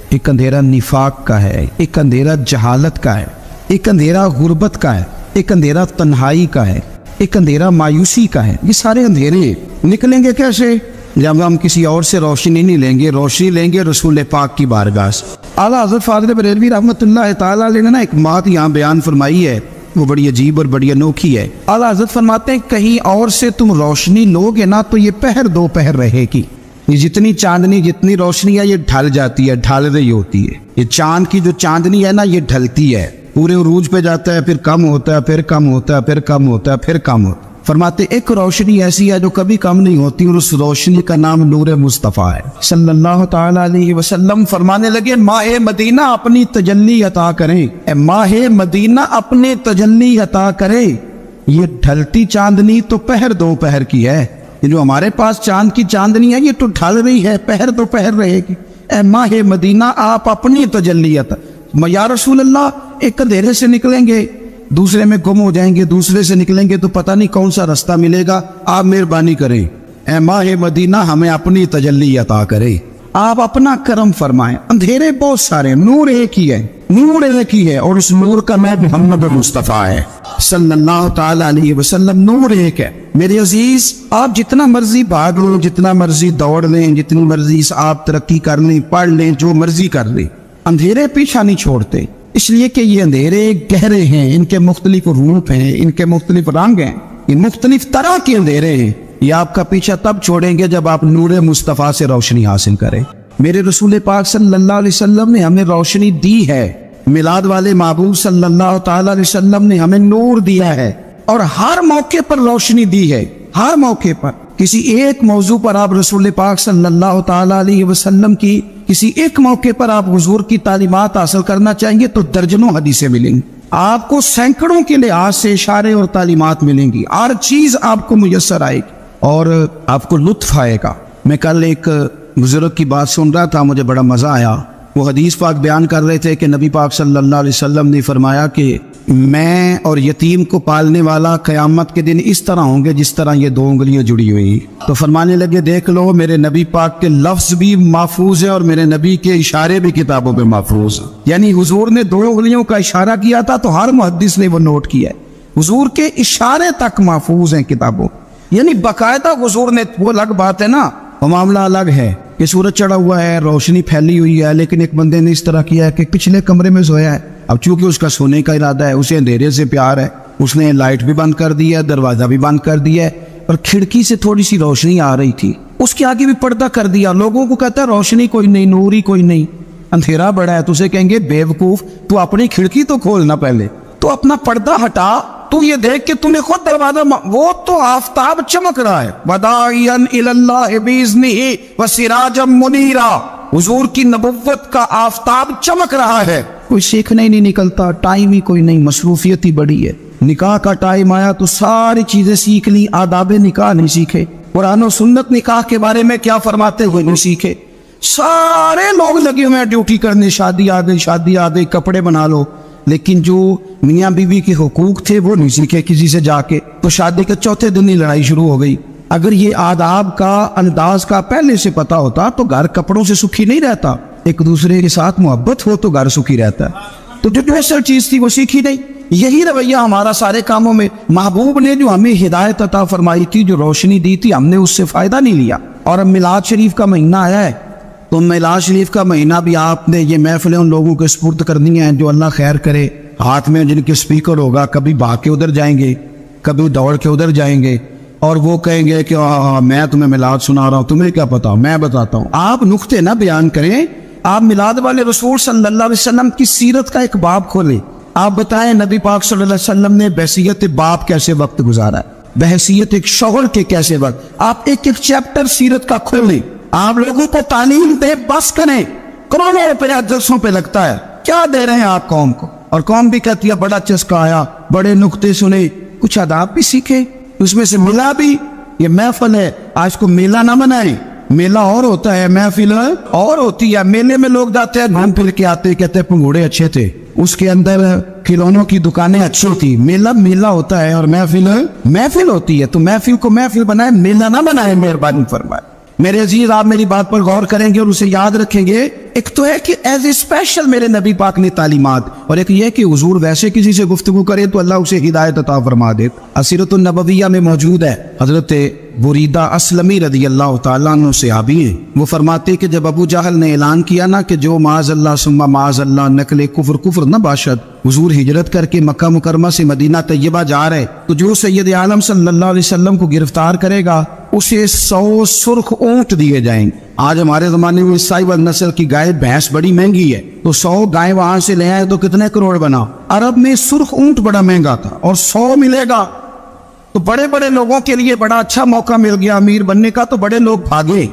ایک اندھیرا نفاق کا ہے، ایک اندھیرا جہالت کا ہے، ایک اندھیرا غربت کا ہے، ایک اندھیرا تنہائی کا ہے، ایک اندھیرا مایوسی کا ہے۔ یہ سارے اندھیرے نکلیں گے کیسے؟ جب ہم کسی اور سے روشنی نہیں لیں گے، روشنی لیں گے رسول پاک کی بارگاہ سے۔ اعلیٰ حضرت فاضل بریلوی رحمۃ اللہ تعالیٰ علیہ نے ایک بات یہاں بیان فرمائی ہے، وہ بڑی عجیب اور بڑی انوکھی ہے۔ اعلیٰ حضرت فرماتے ہیں کہیں اور سے تم روشنی لو گے نا تو یہ پہر دو پہر رہے گی، یہ جتنی چاندنی جتنی روشنی ہے یہ ڈھل جاتی ہے، ڈھل رہی ہوتی ہے. یہ چاند کی جو چاندنی ہے نا یہ ڈھلتی ہے، پورے عروج پہ جاتا ہے، پھر کم ہوتا ہے، پھر کم ہوتا ہے، پھر کم ہوتا ہے، پھر کم ہوتا ہے. فرماتے ایک روشنی ایسی ہے جو کبھی کم نہیں ہوتی، اور اس روشنی کا نام نور مصطفیٰ ہے صلی اللہ تعالی علیہ وسلم. فرمانے لگے ماہ مدینہ اپنی تجلی عطا کریں، اے ماہ مدینہ اپنے تجلی عطا کرے. یہ ڈھلتی چاندنی تو پہر دوپہر کی ہے، یہ جو ہمارے پاس چاند کی چاندنی ہے یہ تو ڈھل رہی ہے، پہر دوپہر رہے گی. اے ماہ مدینہ آپ اپنی تجلی عطا. یا رسول اللہ ایک اندھیرے سے نکلیں گے دوسرے میں گم ہو جائیں گے، دوسرے سے نکلیں گے تو پتہ نہیں کون سا راستہ ملے گا، آپ مہربانی کریں. اے ماہ مدینہ ہمیں اپنی تجلی عطا کرے، آپ اپنا کرم فرمائیں. اندھیرے بہت سارے، نور ایک ہی ہے، نور ایک ہی ہے، اور اس نور کا نام محمد مصطفیٰ ہے صلی اللہ تعالی علیہ وسلم. نور ایک ہے. میرے عزیز آپ جتنا مرضی بھاگ لیں، جتنا مرضی دوڑ لیں، جتنی مرضی آپ ترقی کر لیں، پڑھ لیں، جو مرضی کر لیں، اندھیرے پیچھا نہیں چھوڑتے. اس لیے کہ یہ اندھیرے گہرے ہیں، ان کے مختلف روپ ہیں، ان کے مختلف رنگ ہیں، یہ مختلف طرح کے اندھیرے ہیں. یہ آپ کا پیچھا تب چھوڑیں گے جب آپ نور مصطفیٰ سے روشنی حاصل کریں. میرے رسول پاک صلی اللہ علیہ وسلم نے ہمیں روشنی دی ہے، میلاد والے محبوب صلی اللہ تعالی علیہ وسلم نے ہمیں نور دیا ہے، اور ہر موقع پر روشنی دی ہے. ہر موقع پر کسی ایک موضوع پر آپ رسول پاک صلی اللہ تعالی علیہ وسلم کی کسی ایک موقع پر آپ حضور کی تعلیمات حاصل کرنا چاہیں گے تو درجنوں حدیثیں ملیں گی. آپ کو سینکڑوں کے لحاظ سے اشارے اور تعلیمات ملیں گی، ہر چیز آپ کو میسر آئے گی اور آپ کو لطف آئے گا. میں کل ایک بزرگ کی بات سن رہا تھا، مجھے بڑا مزہ آیا. وہ حدیث پاک بیان کر رہے تھے کہ نبی پاک صلی اللہ علیہ وسلم نے فرمایا کہ میں اور یتیم کو پالنے والا قیامت کے دن اس طرح ہوں گے جس طرح یہ دو انگلیاں جڑی ہوئی. تو فرمانے لگے دیکھ لو میرے نبی پاک کے لفظ بھی محفوظ ہے اور میرے نبی کے اشارے بھی کتابوں پہ محفوظ ہیں. یعنی حضور نے دو انگلیوں کا اشارہ کیا تھا تو ہر محدث نے وہ نوٹ کیا ہے. حضور کے اشارے تک محفوظ ہیں کتابوں، یعنی باقاعدہ حضور نے. وہ الگ بات ہے نا، وہ معاملہ الگ ہے کہ سورج چڑھا ہوا ہے، روشنی پھیلی ہوئی ہے، لیکن ایک بندے نے اس طرح کیا ہے کہ پچھلے کمرے میں سویا ہے. اب چونکہ اس کا سونے کا ارادہ ہے، اسے اندھیرے سے پیار ہے، اس نے لائٹ بھی بند کر دی ہے، دروازہ بھی بند کر دیا ہے، اور کھڑکی سے تھوڑی سی روشنی آ رہی تھی، اس کے آگے بھی پردہ کر دیا. لوگوں کو کہتا ہے روشنی کوئی نہیں، نور ہی کوئی نہیں، اندھیرا بڑا ہے. تو اسے کہیں گے بے وقوف، تو اپنی کھڑکی تو کھولنا پہلے، تو اپنا پردہ ہٹا، تو یہ دیکھ کہ تمہیں خود دروازہ وہ تو آفتاب چمک رہا ہے. وداعیا الی اللہ باذنہ وسراجا منیرا. حضور کی نبوت کا آفتاب چمک رہا ہے. کوئی سیکھنے ہی نہیں نکلتا، ٹائم ہی کوئی نہیں، مصروفیت ہی بڑی ہے. نکاح کا ٹائم آیا تو ساری چیزیں سیکھ لی، آداب نکاح نہیں سیکھے، قرآن و سنت نکاح کے بارے میں کیا فرماتے ہوئے نہیں سیکھے. سارے لوگ لگے ہوئے ہیں ڈیوٹی کرنے، شادی آ گئی، شادی آ گئی، کپڑے بنا لو، لیکن جو میاں بیوی کے حقوق تھے وہ نہیں سیکھے کسی سے جا کے. تو شادی کے چوتھے دن ہی لڑائی شروع ہو گئی. اگر یہ آداب کا انداز کا پہلے سے پتا ہوتا تو گھر کپڑوں سے سکھی نہیں رہتا. ایک دوسرے کے ساتھ محبت ہو تو گھر سکھی رہتا ہے. تو جو ایسا چیز تھی وہ سیکھی نہیں. یہی رویہ ہمارا سارے کاموں میں. محبوب نے جو ہمیں ہدایت عطا فرمائی تھی، جو روشنی دی تھی، ہم نے اس سے فائدہ نہیں لیا. اور اب میلاد شریف کا مہینہ آیا ہے تو میلاد شریف کا مہینہ بھی آپ نے یہ محفلیں ان لوگوں کے سپرد کرنی ہیں جو اللہ خیر کرے. ہاتھ میں جن کے سپیکر ہوگا، کبھی بھاگ کے ادھر جائیں گے، کبھی دوڑ کے ادھر جائیں گے، اور وہ کہیں گے کہ میں تمہیں میلاد سنا رہا ہوں، تمہیں کیا پتا، میں بتاتا ہوں. آپ نقطے نہ بیان کریں، آپ میلاد والے رسول صلی اللہ علیہ وسلم کی سیرت کا ایک باب کھولیں. آپ بتائیں نبی پاک صلی اللہ علیہ وسلم نے بحیثیت باپ کیسے وقت گزارا ہے، بحیثیت ایک شوہر کے کیسے وقت. آپ ایک ایک چیپٹر سیرت کا کھولیں، آپ لوگوں کو تعلیم دے، بس کریں. کروڑوں روپیہ جلسوں پہ لگتا ہے، کیا دے رہے ہیں آپ قوم کو؟ اور قوم بھی کہتی ہے بڑا چسکا آیا، بڑے نقطے سنے، کچھ آداب بھی سیکھے، اس میں سے ملا بھی. یہ محفل ہے، آج کو میلہ نہ بنائیں. میلہ اور ہوتا ہے، محفل اور ہوتی ہے. میلے میں لوگ جاتے ہیں، گھوم پھر کے آتے، کہتے ہیں پنگوڑے اچھے تھے، اس کے اندر کھلونوں کی دکانیں اچھی تھی. میلہ میلہ ہوتا ہے اور محفل محفل ہوتی ہے. تو محفل کو محفل بنائے، میلہ نہ بنائے، مہربانی فرمائے. میرے عزیز آپ میری بات پر غور کریں گے اور اسے یاد رکھیں گے. ایک تو ہے کہ ایز اے اسپیشل میرے نبی پاک نے تعلیمات، اور ایک یہ کہ حضور ویسے کسی سے گفتگو کرے تو اللہ اسے ہدایت عطا فرما دے. سیرت النبویہ میں موجود ہے، حضرت بریدہ اسلمی رضی اللہ تعالیٰ عنہ صحابی ہیں. وہ فرماتے کہ جب ابو جہل نے اعلان کیا نا کہ جو معاذ اللہ ثم معاذ اللہ نقل کفر کفر نہ باشد، حضور ہجرت کر کے مکہ مکرمہ سے مدینہ طیبہ جا رہے، تو جو سید عالم صلی اللہ علیہ وسلم کو گرفتار کرے گا اسے 100 سرخ اونٹ دیے جائیں گے۔ آج ہمارے زمانے میں سائبر نسل کی گائے بھینس بڑی مہنگی ہے، تو 100 گائے وہاں سے لے آئے تو کتنے کروڑ بنا۔ عرب میں سرخ اونٹ بڑا مہنگا تھا اور 100 ملے گا تو بڑے بڑے لوگوں کے لیے بڑا اچھا موقع مل گیا امیر بننے کا، تو بڑے لوگ بھاگے۔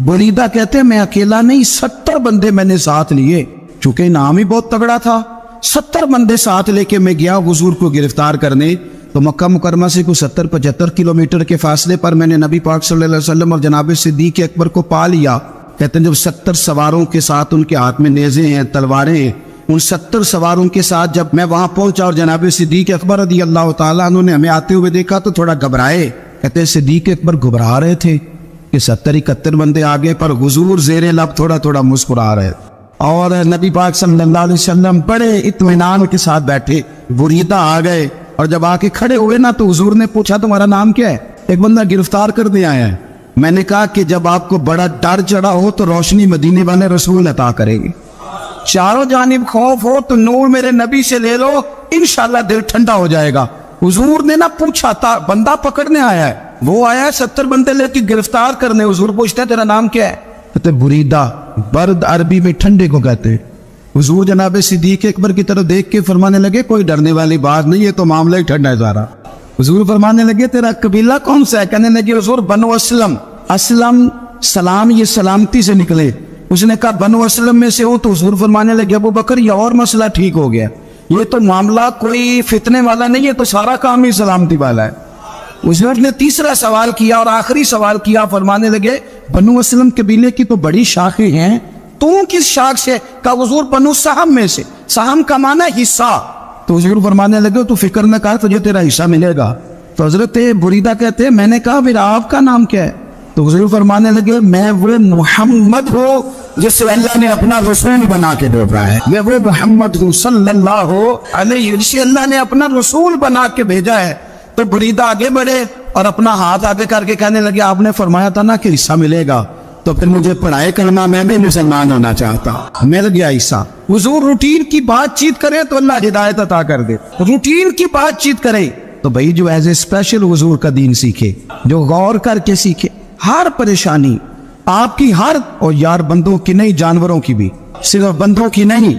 بریدہ کہتے ہیں میں اکیلا نہیں، 70 بندے میں نے ساتھ لیے، چونکہ نام ہی بہت تگڑا تھا۔ 70 بندے ساتھ لے کے میں گیا حضور کو گرفتار کرنے، تو مکہ مکرمہ سے کوئی 70-75 کلومیٹر کے فاصلے پر میں نے نبی پاک صلی اللہ علیہ وسلم اور جناب صدیق اکبر کو پا لیا۔ کہتے ہیں جب 70 سواروں کے ساتھ، ان کے ہاتھ میں نیزے ہیں، تلواریں ہیں، ان 70 سواروں کے ساتھ جب میں وہاں پہنچا اور جناب صدیق اکبر رضی اللہ تعالیٰ عنہ نے ہمیں آتے ہوئے دیکھا تو تھوڑا گھبرائے۔ کہتے ہیں صدیق اکبر گھبرا رہے تھے کہ 70-71 بندے آگے، پر حضور زیر لب تھوڑا تھوڑا مسکرا رہے، اور نبی پاک صلی اللہ علیہ وسلم بڑے اطمینان کے ساتھ بیٹھے۔ بریدہ آ گئے اور جب آ کے کھڑے ہوئے نا تو حضور نے پوچھا تمہارا نام کیا ہے؟ ایک بندہ گرفتار کر دیا ہے۔ میں نے کہا کہ جب آپ کو بڑا ڈر چڑھا ہو تو روشنی مدینے والے رسول عطا کرے گی، چاروں جانب خوف ہو تو نور میرے نبی سے لے لو، انشاءاللہ دل ٹھنڈا ہو جائے گا۔ حضور نے نہ پوچھا تھا، بندہ پکڑنے آیا ہے، وہ آیا ہے 70 بندے لے کے گرفتار کرنے۔ حضور پوچھتے ہیں تیرا نام کیا ہے؟ کہتے بریدہ، برد عربی میں ٹھنڈے کو کہتے ہیں۔ حضور جناب صدیق اکبر کی طرف دیکھ کے فرمانے لگے کوئی ڈرنے والی بات نہیں، یہ تو معاملہ ہی ٹھنڈا ہے سارا۔ حضور فرمانے لگے تیرا قبیلہ کون سا ہے؟ کہنے لگے حضور بنو اسلم۔ اسلم سلام، یہ سلامتی سے نکلے۔ اس نے کہا بنو اسلم میں سے ہو، تو حضور فرمانے لگے ابو بکر یہ اور مسئلہ ٹھیک ہو گیا، یہ تو معاملہ کوئی فتنے والا نہیں ہے، تو سارا کام ہی سلامتی والا ہے۔ حضور نے تیسرا سوال کیا اور آخری سوال کیا، فرمانے لگے بنو اسلم قبیلے کی تو بڑی شاخیں ہیں، تو کس شاخ سے؟ کہا حضور بنو سہم میں سے۔ سہم کا معنی حصہ۔ تو حضور فرمانے لگے تو فکر نہ کر، تجھے تیرا حصہ ملے گا۔ تو حضرت بریدہ کہتے ہیں میں نے کہا پھر آپ کا نام کیا ہے؟ تو حضور فرمانے لگے میں وہ محمد ہوں جس کو اللہ نے اپنا رسول بنا کے بھیجا ہے، میں وہ محمد ہوں صلی اللہ علیہ، جسے اللہ نے اپنا رسول بنا کے بھیجا ہے۔ تو بریدہ آگے بڑھے اور اپنا ہاتھ آگے کر کے کہنے لگے آپ نے فرمایا تھا نا کہ حصہ ملے گا، تو پھر مجھے پڑھائے کرنا، میں بھی مسلمان ہونا چاہتا ہوں، مل گیا حصہ۔ حضور روٹین کی بات چیت کرے تو اللہ ہدایت عطا کر دے، روٹین کی بات چیت کرے تو بھائی جو ایز اے اسپیشل حضور کا دین سیکھے، جو غور کر کے سیکھے، ہر پریشانی آپ کی، ہر اور یار بندوں کی نہیں جانوروں کی بھی، صرف بندوں کی نہیں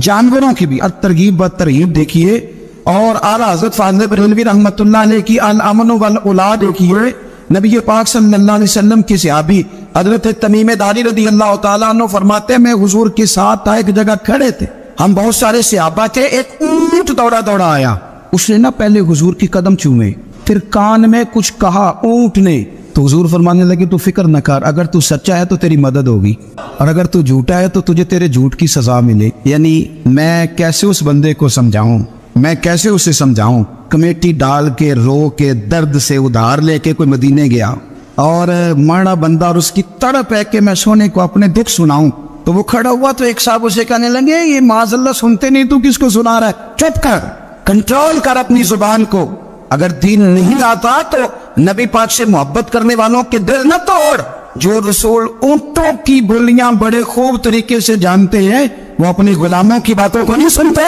جانوروں کی بھی، ترغیب و ترہیب دیکھیے۔ اور اعلیٰ حضرت فاضل بریلوی رحمۃ اللہ علیہ کی الامن والاولاد دیکھیے، نبی پاک صلی اللہ علیہ وسلم کی صحابی حضرت تمیم داری رضی اللہ تعالیٰ عنہ فرماتے ہیں میں حضور کے ساتھ ایک جگہ کھڑے تھے، ہم بہت سارے صحابہ تھے، ایک اونٹ دوڑا دوڑا آیا، اس نے نہ پہلے حضور کی قدم چومے، پھر کان میں کچھ کہا اونٹ نے، تو حضور فرمانے لگے تو فکر نہ کر، اگر تو سچا ہے تو تیری مدد ہوگی، اور اگر تو جھوٹا ہے تو تجھے تیرے جھوٹ کی سزا ملے۔ یعنی میں کیسے اس بندے کو سمجھاؤں، میں کیسے اسے سمجھاؤں؟ کمیٹی ڈال کے رو کے درد سے ادھار لے کے کوئی مدینے گیا اور ماڑا بندہ، اور اس کی تڑپ ہے کہ میں سونے کو اپنے دکھ سناؤں، تو وہ کھڑا ہوا تو ایک صاحب اسے کہنے لگے یہ معاذ اللہ سنتے نہیں، تو کس کو سنا رہا ہے؟ چپ کر، کنٹرول کر اپنی زبان کو، اگر دین نہیں آتا تو نبی پاک سے محبت کرنے والوں کے دل نہ توڑ۔ جو رسول اونٹوں کی بولیاں بڑے خوب طریقے سے جانتے ہیں وہ اپنی غلاموں کی باتوں کو نہیں سنتے،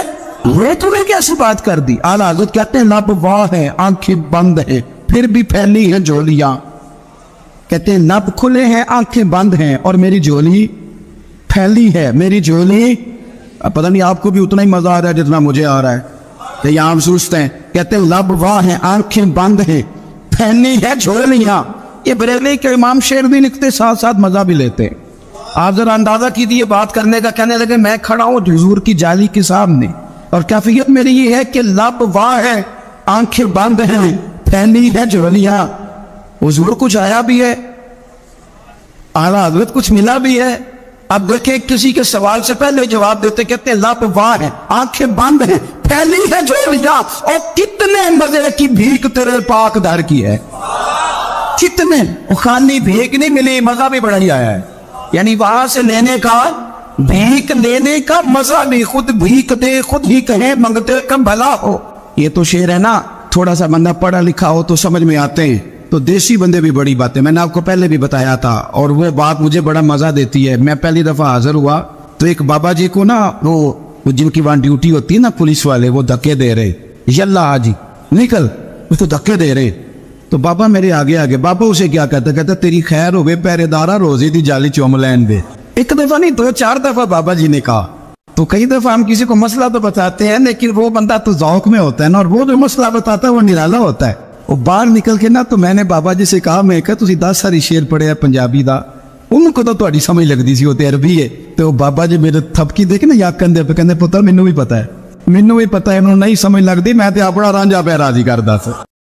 وہ تمہیں کیسی بات کر دی؟ اعلیٰ حضرت کہتے ہیں لب واہ ہے، آنکھیں بند ہیں، پھر بھی پھیلی ہیں جھولیاں۔ کہتے ہیں لب کھلے ہیں، آنکھیں بند ہیں، اور میری جھولی پھیلی ہے، میری جھولی، پتہ نہیں آپ کو بھی اتنا ہی مزہ آ رہا ہے جتنا مجھے آ رہا ہے، تو یہ عام سوچتے ہیں۔ کہتے ہیں لب واہ ہیں، آنکھیں بند ہیں، پھیلی ہے جھولیاں۔ یہ بریلوی کے امام شعر بھی لکھتے، ساتھ ساتھ مزہ بھی لیتے۔ آپ ذرا اندازہ کیجیے بات کرنے کا۔ کہنے لگے میں کھڑا ہوں حضور کی جالی کے سامنے، اور کیفیت میری یہ ہے کہ لب واہ ہے، آنکھیں بند ہیں، پھیلی ہے جھولیاں۔ حضور کچھ آیا بھی ہے، اعلیٰ حضرت کچھ ملا بھی ہے۔ اب دیکھیں کسی کے سوال سے پہلے جواب دیتے، کہتے ہیں لب واہ ہے، آنکھیں بند ہیں، پھیلی ہے جھولیاں، اور کتنے مزے کی بھیک تیرے پاک در کی ہے، کتنے خالی بھیک نہیں ملی، مزہ بھی بڑا ہی آیا ہے۔ یعنی وہاں سے لینے کا، بھیک لینے کا مزہ بھی، خود بھیک دے خود ہی کہیں منگتے کم بھلا ہو۔ یہ تو شعر ہے نا، تھوڑا سا بندہ پڑھا لکھا ہو تو سمجھ میں آتے ہیں، تو دیسی بندے بھی بڑی باتیں، میں نے آپ کو پہلے بھی بتایا تھا، اور وہ بات مجھے بڑا مزہ دیتی ہے۔ میں پہلی دفعہ حاضر ہوا تو ایک بابا جی کو نا، وہ جن کی وہاں ڈیوٹی ہوتی ہے نا پولیس والے، وہ دھکے دے رہے، یلا جی نکل، وہ تو دھکے دے رہے، تو بابا میرے آگے آگے، بابا اسے کیا کہتا تیری خیر ہوگی پہرے دارا روزی دی جالی چوم لین دے۔ ایک دفعہ نہیں 2-4 دفعہ بابا جی نے کہا۔ تو کئی دفعہ ہم کسی کو مسئلہ تو بتاتے ہیں لیکن وہ بندہ تو ذوق میں ہوتا ہے نا، اور وہ جو مسئلہ بتاتا ہے وہ نرالا ہوتا ہے۔ وہ باہر نکل کے نا تو میں نے بابا جی سے کہا، میں کہا تسی 10 ساری شعر پڑھے ہیں پنجابی دا، ان کو تو تہاڈی سمجھ لگدی سی، وہ تے عربی ہے۔ تو بابا جی میرے تھپکی دیکھ نا یا کندھے پہ، کہندے پتر مینوں بھی پتہ ہے، مینوں بھی پتہ ہے، انہوں نہیں سمجھ لگدی، میں تے اپنا رانجھا پہ راضی کردا سی۔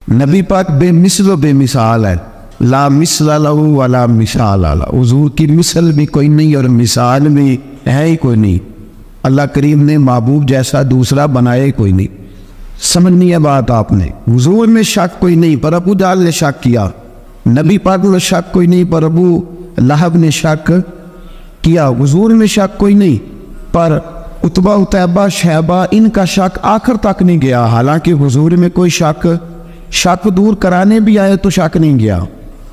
نبی پاک بے مثل و بے مثال ہے، لا مثل لہ ولا مثال لہ، حضور کی مثل بھی کوئی نہیں اور مثال بھی ہے ہی کوئی نہیں۔ اللہ کریم نے محبوب جیسا دوسرا بنایا ہی کوئی نہیں۔ سمجھنی ہے بات آپ نے، حضور میں شک کوئی نہیں پر ابو جہل نے شک کیا، نبی پاک میں شک کوئی نہیں پر ابو لہب نے شک کیا، حضور میں شک کوئی نہیں پر عتبہ عتیبہ شیبہ ان کا شک آخر تک نہیں گیا، حالانکہ حضور میں کوئی شک دور کرانے بھی آئے تو شک نہیں گیا۔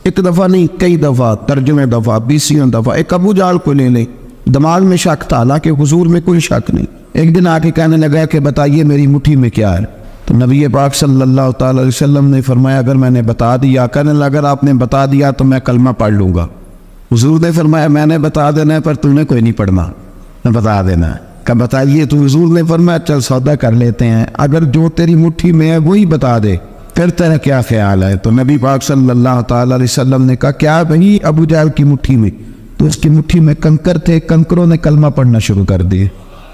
ایک دفعہ نہیں کئی دفعہ، ترجمے دفعہ 20 دفعہ۔ ایک ابو جہل کو لے لیں، دماغ میں شک تھا حالانکہ حضور میں کوئی شک نہیں۔ ایک دن آ کے کہنے لگا کہ بتائیے میری مٹھی میں کیا ہے، تو نبی پاک صلی اللہ تعالی علیہ وسلم نے فرمایا اگر میں نے بتا دیا، کہنے لگا اگر آپ نے بتا دیا تو میں کلمہ پڑھ لوں گا۔ حضور نے فرمایا میں نے بتا دینا ہے پر تم نے کوئی نہیں پڑھنا، میں بتا دینا ہے۔ کہ بتائیے، تو حضور نے فرمایا چل سودا کر لیتے ہیں، اگر جو تیری مٹھی میں ہے وہی بتا دے پھر تیرا کیا خیال ہے؟ تو نبی پاک صلی اللہ تعالی علیہ وسلم نے کہا کیا بھئی ابو جہل کی مٹھی میں؟ تو اس کی مٹھی میں کنکر تھے، کنکروں نے کلمہ پڑھنا شروع کر دیے۔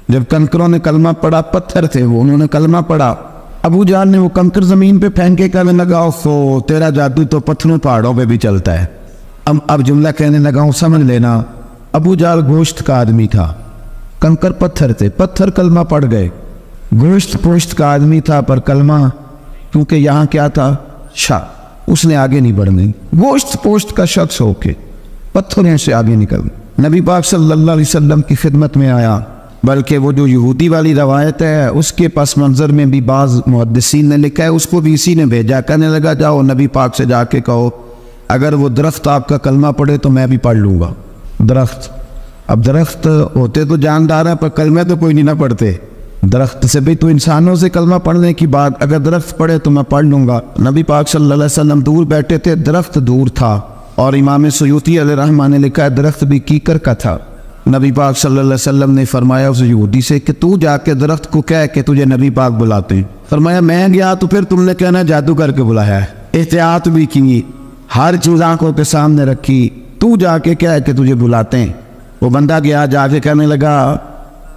جب کنکروں نے کلمہ پڑھا، پتھر تھے وہ، انہوں نے کلمہ پڑھا، ابو جہل نے وہ کنکر زمین پہ پھینک کے کہنے لگا اوفو تیرا جادو تو پتھروں پہاڑوں پہ بھی چلتا ہے۔ اب جملہ کہنے لگا ہوں سمجھ لینا، ابو جہل گوشت کا آدمی تھا، کنکر پتھر تھے، پتھر کلمہ پڑھ گئے، گوشت پوشت کا آدمی تھا پر کلمہ کیونکہ یہاں کیا تھا شک، اس نے آگے نہیں بڑھنے، گوشت پوشت کا شخص ہو کے پتھروں سے آگے نکل نبی پاک صلی اللہ علیہ وسلم کی خدمت میں آیا۔ بلکہ وہ جو یہودی والی روایت ہے اس کے پس منظر میں بھی بعض محدثین نے لکھا ہے، اس کو بھی اسی نے بھیجا، کہنے لگا جاؤ نبی پاک سے جا کے کہو اگر وہ درخت آپ کا کلمہ پڑھے تو میں بھی پڑھ لوں گا۔ درخت، اب درخت ہوتے تو جاندار ہیں پر کلمہ تو کوئی نہیں نہ پڑھتے، درخت سے بھی تو انسانوں سے کلمہ پڑھنے کی بات، اگر درخت پڑھے تو میں پڑھ لوں گا۔ نبی پاک صلی اللہ علیہ وسلم دور بیٹھے تھے، درخت دور تھا، اور امام سیوطی علیہ رحمہ نے لکھا ہے درخت بھی کیکر کا تھا۔ نبی پاک صلی اللہ علیہ وسلم نے فرمایا اس یہودی سے کہ تو جا کے درخت کو کہہ کہ تجھے نبی پاک بلاتے ہیں۔ فرمایا میں گیا تو پھر تم نے کہنا جادو کر کے بلایا ہے، احتیاط بھی کی، ہر چیز آنکھوں کے سامنے رکھی، تو جا کے کہہ کہ تجھے بلاتے ہیں۔ وہ بندہ گیا، جا کے کہنے لگا،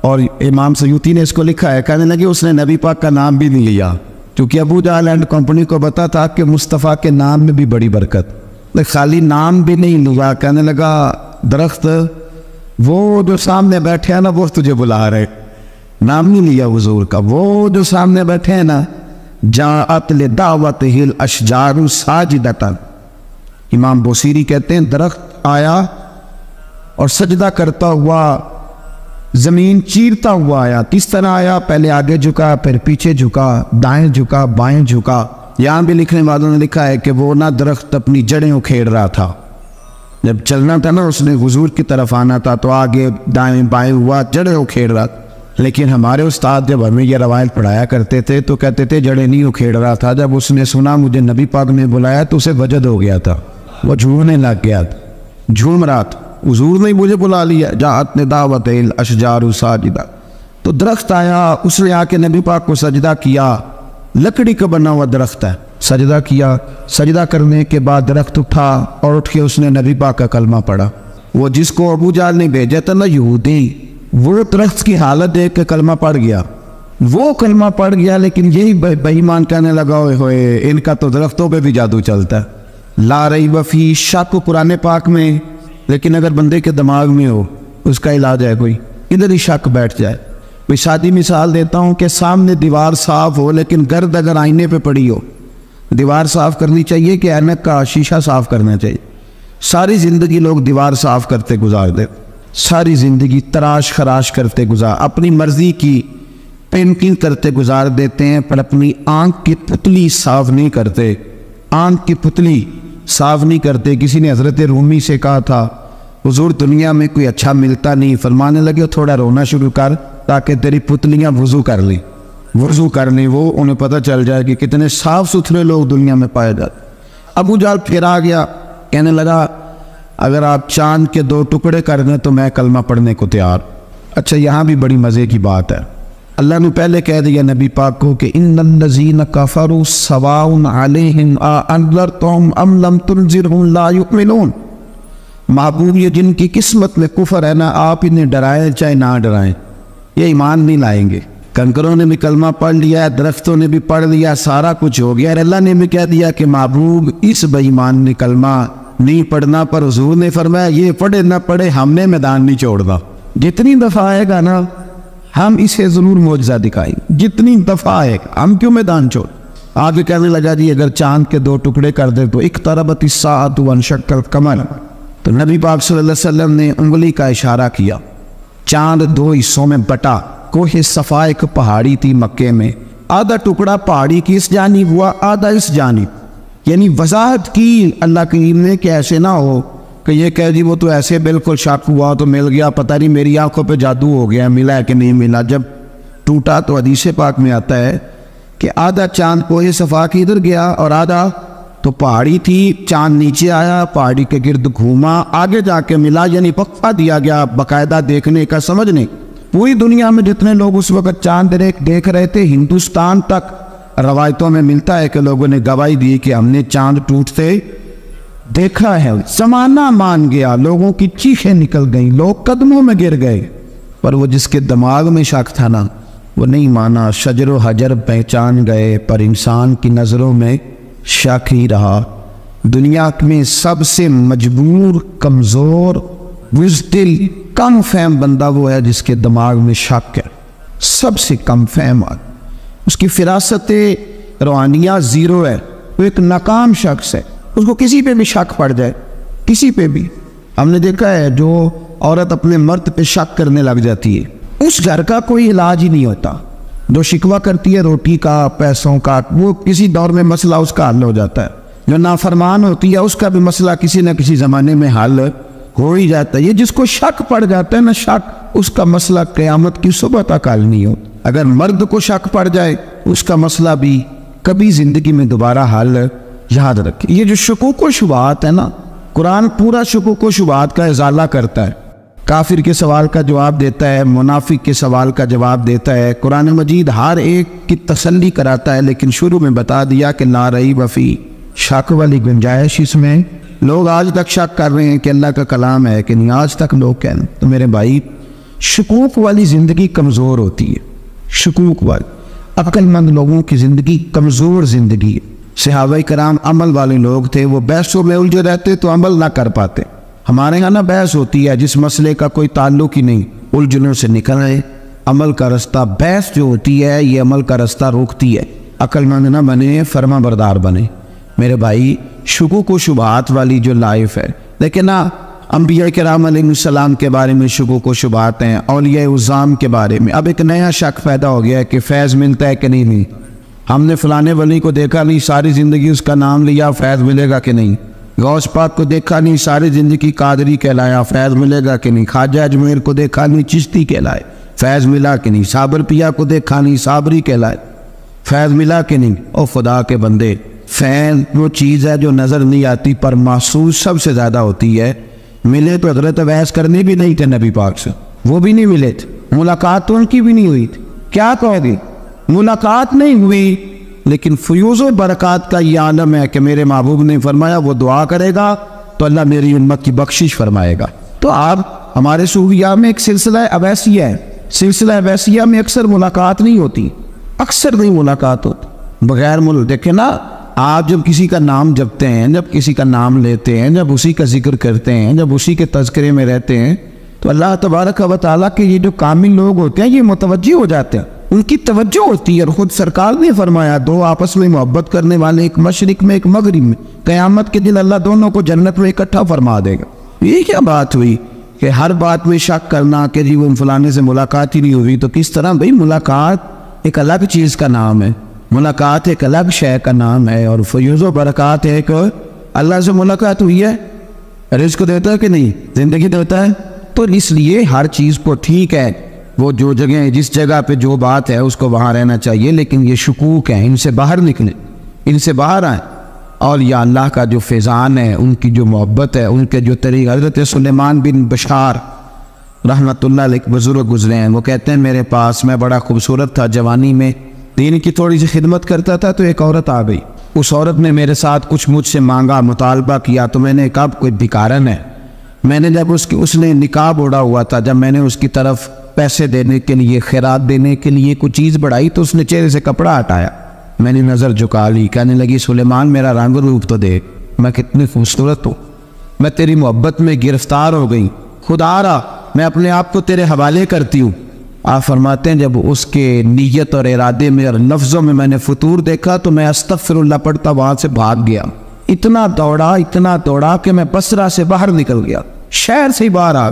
اور امام سیوطی نے اس کو لکھا ہے، کہنے لگے اس نے نبی پاک کا نام بھی نہیں لیا، کیونکہ ابو جہل اینڈ کمپنی کو پتا تھا کہ مصطفیٰ کے نام میں بھی بڑی برکت، خالی نام بھی نہیں لیا۔ کہنے لگا درخت وہ جو سامنے بیٹھے ہیں نا وہ تجھے بلا رہے، نام نہیں لیا حضور کا، وہ جو سامنے بیٹھے ہیں نا جاءت لدعوتہ الاشجار ساجدۃ، امام بوصیری کہتے ہیں درخت آیا اور سجدہ کرتا ہوا، زمین چیرتا ہوا آیا۔ کس طرح آیا؟ پہلے آگے جھکا، پھر پیچھے جھکا، دائیں جھکا، بائیں جھکا۔ یہاں بھی لکھنے والوں نے لکھا ہے کہ وہ نہ درخت اپنی جڑیں اکھیڑ رہا تھا، جب چلنا تھا نا اس نے حضور کی طرف آنا تھا تو آگے دائیں بائیں ہوا، جڑیں اکھیڑ رہا تھا۔ لیکن ہمارے استاد جب ہمیں یہ روایت پڑھایا کرتے تھے تو کہتے تھے جڑیں نہیں اکھیڑ رہا تھا، جب اس نے سنا مجھے نبی پاک نے بلایا تو اسے وجد ہو گیا تھا، وہ جھومنے لگ گیا تھا، جھوم رہا تھا، حضور نے مجھے بلا لیا، جاءت لدعوتہ الاشجار ساجدۃ۔ تو درخت آیا، اس نے آ کے نبی پاک کو سجدہ کیا، لکڑی کا بنا ہوا درخت ہے، سجدہ کیا، سجدہ کرنے کے بعد درخت اٹھا اور اٹھ کے اس نے نبی پاک کا کلمہ پڑھا۔ وہ جس کو ابو جہل نے بھیجا تھا نا یہودی، وہ درخت کی حالت دیکھ کے کلمہ پڑھ گیا، وہ کلمہ پڑھ گیا، لیکن یہی بے ایمان کہنے لگا ہوئے ان کا تو درختوں پہ بھی جادو چلتا ہے۔ لا ریب فیہ، شک قرآن پاک میں، لیکن اگر بندے کے دماغ میں ہو اس کا علاج ہے کوئی، ادھر ہی شک بیٹھ جائے۔ کوئی سادی مثال دیتا ہوں کہ سامنے دیوار صاف ہو لیکن گرد اگر آئینے پہ پڑی ہو، دیوار صاف کرنی چاہیے کہ اینک کا شیشہ صاف کرنا چاہیے؟ ساری زندگی لوگ دیوار صاف کرتے گزار دے، ساری زندگی تراش خراش کرتے گزار، اپنی مرضی کی پینٹنگ کرتے گزار دیتے ہیں، پر اپنی آنکھ کی پتلی صاف نہیں کرتے، آنکھ کی پتلی صاف نہیں کرتے۔ کسی نے حضرت رومی سے کہا تھا حضور دنیا میں کوئی اچھا ملتا نہیں، فرمانے لگے تھوڑا رونا شروع کر تاکہ تیری پتلیاں وضو کر لیں، وضو کرنے وہ انہیں پتہ چل جائے کہ کتنے صاف ستھرے لوگ دنیا میں پائے جاتے۔ ابو جہل پھر آ گیا، کہنے لگا اگر آپ چاند کے 2 ٹکڑے کر دیں تو میں کلمہ پڑھنے کو تیار۔ اچھا یہاں بھی بڑی مزے کی بات ہے، اللہ نے پہلے کہہ دیا نبی پاک کو کہ ان الذین کفروا سواء علیہم انذرتہم ام لم تنذرہم لا یؤمنون۔ محبوب یہ جن کی قسمت میں کفر ہے نا، آپ انہیں ڈرائیں چاہے نہ ڈرائیں، یہ ایمان نہیں لائیں گے۔ کنکروں نے بھی کلمہ پڑھ لیا، درختوں نے بھی پڑھ لیا، سارا کچھ ہو گیا، اور اللہ نے بھی کہہ دیا کہ محبوب اس بے ایمان نے کلمہ نہیں پڑھنا، پر حضور نے فرمایا یہ پڑھے نہ پڑھے ہم نے میدان نہیں چھوڑنا، جتنی دفعہ آئے گا نا ہم اسے ضرور معجزہ دکھائیں، جتنی دفعہ آئے گا ہم کیوں میدان چھوڑ۔ آگے کہنے لگا جی اگر چاند کے 2 ٹکڑے کر دے تو اقتربت الساعۃ وانشق القمر، تو نبی پاک صلی اللہ علیہ وسلم نے انگلی کا اشارہ کیا، چاند 2 حصوں میں بٹا۔ کوہ صفا ایک پہاڑی تھی مکے میں، آدھا ٹکڑا پہاڑی کی اس جانب ہوا، آدھا اس جانب، یعنی وضاحت کی اللہ کریم نے کہ ایسے نہ ہو کہ یہ کہہ دی وہ تو ایسے بالکل شک ہوا تو مل گیا، پتہ نہیں میری آنکھوں پہ جادو ہو گیا، ملا ہے کہ نہیں ملا۔ جب ٹوٹا تو حدیث پاک میں آتا ہے کہ آدھا چاند کوہ صفا کی ادھر گیا اور آدھا تو پہاڑی تھی، چاند نیچے آیا، پہاڑی کے گرد گھوما، آگے جا کے ملا، یعنی وقفہ دیا گیا باقاعدہ دیکھنے کا، سمجھنے۔ پوری دنیا میں جتنے لوگ اس وقت چاند دیکھ رہے تھے، ہندوستان تک روایتوں میں ملتا ہے کہ لوگوں نے گواہی دی کہ ہم نے چاند ٹوٹتے دیکھا ہے۔ زمانہ مان گیا، لوگوں کی چیخیں نکل گئیں، لوگ قدموں میں گر گئے، پر وہ جس کے دماغ میں شک تھا نا وہ نہیں مانا۔ شجر و حجر پہچان گئے پر انسان کی نظروں میں شک ہی رہا۔ دنیا میں سب سے مجبور، کمزور، بزدل، کم فہم بندہ وہ ہے جس کے دماغ میں شک ہے، سب سے کم فہم، اس کی فراست روحانیہ زیرو ہے، وہ ایک ناکام شخص ہے، اس کو کسی پہ بھی شک پڑ جائے، کسی پہ بھی۔ ہم نے دیکھا ہے جو عورت اپنے مرد پہ شک کرنے لگ جاتی ہے اس گھر کا کوئی علاج ہی نہیں ہوتا، جو شکوہ کرتی ہے روٹی کا، پیسوں کا، وہ کسی دور میں مسئلہ اس کا حل ہو جاتا ہے، جو نافرمان ہوتی ہے اس کا بھی مسئلہ کسی نہ کسی زمانے میں حل ہو ہی جاتا ہے۔ یہ جس کو شک پڑ جاتا ہے نا، شک، اس کا مسئلہ قیامت کی صبح تک حل نہیں ہوتا۔ اگر مرد کو شک پڑ جائے اس کا مسئلہ بھی کبھی زندگی میں دوبارہ حل یاد رکھے۔ یہ جو شکوک و شبہات ہے نا، قرآن پورا شکوک و شبہات کا ازالہ کرتا ہے، کافر کے سوال کا جواب دیتا ہے، منافق کے سوال کا جواب دیتا ہے۔ قرآن مجید ہر ایک کی تسلی کراتا ہے، لیکن شروع میں بتا دیا کہ لا ریب فی، شک والی گنجائش اس میں۔ لوگ آج تک شک کر رہے ہیں کہ اللہ کا کلام ہے کہ نہیں، آج تک لوگ کہہ رہے ہیں۔ تو میرے بھائی، شکوک والی زندگی کمزور ہوتی ہے، شکوک والی، عقل مند لوگوں کی زندگی کمزور زندگی ہے۔ صحابہ کرام عمل والے لوگ تھے، وہ بحثوں میں الجھے رہتے تو عمل نہ کر پاتے۔ ہمارے یہاں نا بحث ہوتی ہے جس مسئلے کا کوئی تعلق ہی نہیں، الجھنوں سے نکل رہے، عمل کا رستہ، بحث جو ہوتی ہے یہ عمل کا رستہ روکتی ہے۔ عقل مند نہ بنے، فرما بردار بنے۔ میرے بھائی، شکوک و شبہات والی جو لائف ہے، لیکن نا انبیاء کرام علیہ السلام کے بارے میں شکوک و شبہات ہیں، اولیاء عظام کے بارے میں۔ اب ایک نیا شک پیدا ہو گیا ہے کہ فیض ملتا ہے کہ نہیں ملتا۔ ہم نے فلانے ولی کو دیکھا نہیں، ساری زندگی اس کا نام لیا، فیض ملے گا کہ نہیں؟ غوث پاک کو دیکھا نہیں، ساری زندگی قادری کہلایا، فیض ملے گا کہ نہیں؟ خواجہ اجمیر کو دیکھا نہیں، چشتی کہلائے، فیض ملا کہ نہیں؟ صابر پیا کو دیکھا نہیں، صابری کہلائے، فیض ملا کہ نہیں؟ او خدا کے بندے، فیض وہ چیز ہے جو نظر نہیں آتی پر محسوس سب سے زیادہ ہوتی ہے۔ ملے تو حضرت ویس کرنے بھی نہیں تھے نبی پاک سے، وہ بھی نہیں ملے تھے، ملاقات تو ان کی بھی نہیں ہوئی تھی۔ کیا کہہ دی؟ ملاقات نہیں ہوئی، لیکن فیوز و برکات کا یہ عالم ہے کہ میرے محبوب نے فرمایا وہ دعا کرے گا تو اللہ میری امت کی بخشش فرمائے گا۔ تو آپ ہمارے صوفیاء میں ایک سلسلہ اویسیہ ہے، سلسلہ اویسیہ میں اکثر ملاقات نہیں ہوتی، اکثر نہیں ملاقات ہوتی بغیر دیکھیں نا، آپ جب کسی کا نام جپتے ہیں، جب کسی کا نام لیتے ہیں، جب اسی کا ذکر کرتے ہیں، جب اسی کے تذکرے میں رہتے ہیں تو اللہ تبارک و تعالیٰ کے یہ جو کامل لوگ ہوتے ہیں یہ متوجہ ہو جاتے ہیں، ان کی توجہ ہوتی ہے۔ اور خود سرکار نے فرمایا دو آپس میں محبت کرنے والے، ایک مشرق میں ایک مغرب میں، قیامت کے دن اللہ دونوں کو جنت میں اکٹھا فرما دے گا۔ یہ کیا بات ہوئی کہ ہر بات میں شک کرنا کہ جی وہ فلانے سے ملاقات ہی نہیں ہوئی؟ تو کس طرح بھائی، ملاقات ایک الگ چیز کا نام ہے، ملاقات ایک الگ شے کا نام ہے، اور فیوز و برکات ایک اللہ سے ملاقات ہوئی ہے، رزق دیتا ہے کہ نہیں، زندگی دیتا ہے۔ تو اس لیے ہر چیز کو ٹھیک ہے، وہ جو جگہ جس جگہ پہ جو بات ہے اس کو وہاں رہنا چاہیے، لیکن یہ شکوک ہیں، ان سے باہر نکلیں، ان سے باہر آئیں۔ اولیاء اللہ کا جو فیضان ہے، ان کی جو محبت ہے، ان کے جو طریقہ. حضرت سلیمان بن بشار رحمۃ اللہ علیہ بزرگ گزرے ہیں، وہ کہتے ہیں میرے پاس، میں بڑا خوبصورت تھا جوانی میں، دین کی تھوڑی سی خدمت کرتا تھا تو ایک عورت آ گئی. اس عورت نے میرے ساتھ کچھ مجھ سے مانگا، مطالبہ کیا، تو میں نے کہا کوئی بھکارن ہے. میں نے جب اس نے نقاب اوڑھا ہوا تھا، جب میں نے اس کی طرف پیسے دینے کے لیے، خیرات دینے کے لیے کوئی چیز بڑھائی تو اس نے چہرے سے کپڑا ہٹایا. میں نے نظر جھکا لی، کہنے لگی سلیمان میرا رنگ روپ تو دیکھ، میں کتنی خوبصورت ہوں، میں تیری محبت میں گرفتار ہو گئی، خدا را میں اپنے آپ کو تیرے حوالے کرتی ہوں. آپ فرماتے ہیں جب اس کے نیت اور ارادے میں اور لفظوں میں نے فطور دیکھا تو میں استغفر اللہ پڑھتا وہاں سے بھاگ گیا. اتنا دوڑا کہ میں بصرہ سے باہر نکل گیا، شہر سے باہر آ.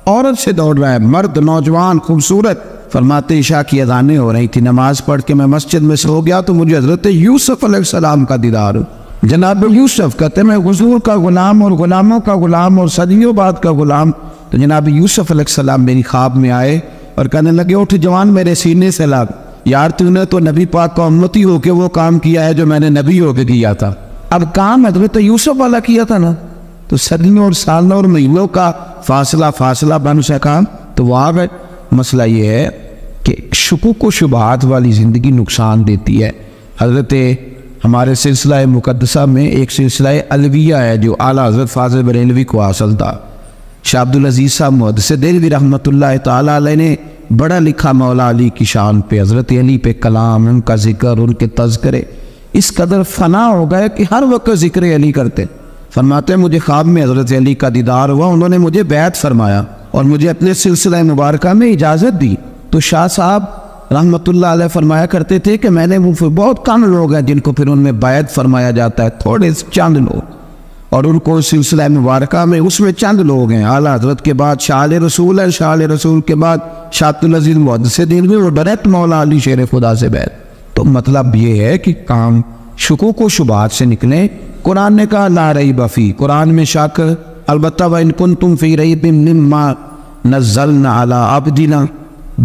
عورت سے دوڑ رہا ہے، مرد، نوجوان، خوبصورت. فرماتے عشاء کی اذانیں ہو رہی تھی، نماز پڑھ کے میں مسجد میں سو گیا تو مجھے حضرت یوسف علیہ السلام کا دیدار. جناب یوسف کہتے ہیں میں حضور کا غلام اور غلاموں کا غلام اور صدیوں بعد کا غلام. تو جناب یوسف علیہ السلام میری خواب میں آئے اور کہنے لگے اٹھ جوان میرے سینے سے لگ، یار تو نے تو نبی پاک کا امتی ہو کے وہ کام کیا ہے جو میں نے نبی ہو کے کیا تھا. اب کام حضرت یوسف والا کیا تھا نا، تو صدیوں اور سالوں اور مہینوں کا فاصلہ بن سکا. تو وہ آگے مسئلہ یہ ہے کہ شکوک و شبہات والی زندگی نقصان دیتی ہے. حضرت ہمارے سلسلہ مقدسہ میں ایک سلسلہ علویہ ہے جو اعلیٰ حضرت فاضل بریلوی کو حاصل تھا. شاہ عبدالعزیز صاحب محدث دہلوی رحمۃ اللہ تعالیٰ علیہ نے بڑا لکھا مولا علی کی شان پہ، حضرت علی پہ کلام، ان کا ذکر، ان کے تذکرے اس قدر فنا ہو گئے کہ ہر وقت ذکر علی کرتے. فرماتے ہیں مجھے خواب میں حضرت علی کا دیدار ہوا، انہوں نے مجھے بیعت فرمایا اور مجھے اپنے سلسلہ مبارکہ میں اجازت دی. تو شاہ صاحب رحمۃ اللہ علیہ فرمایا کرتے تھے کہ میں نے وہ بہت کم لوگ ہیں جن کو پھر ان میں بیعت فرمایا جاتا ہے، تھوڑے چند لوگ، اور ان کو سلسلہ مبارکہ میں اس میں چند لوگ ہیں. اعلیٰ حضرت کے بعد شاہ رسول ہے، شاہ رسول کے بعد شاہ عبدالعزیز محدث دہلوی اور ڈائریکٹ مولا علی شیر خدا سے بیعت. تو مطلب یہ ہے کہ کام شکوک و شبہات سے نکلیں. قرآن نے کہا لا ریب فی، قرآن میں شک البتہ وَإِن كُنتُمْ فِي رَيْبٍ مِّمَّا نَزَّلْنَا عَلَىٰ عَبْدِنَا،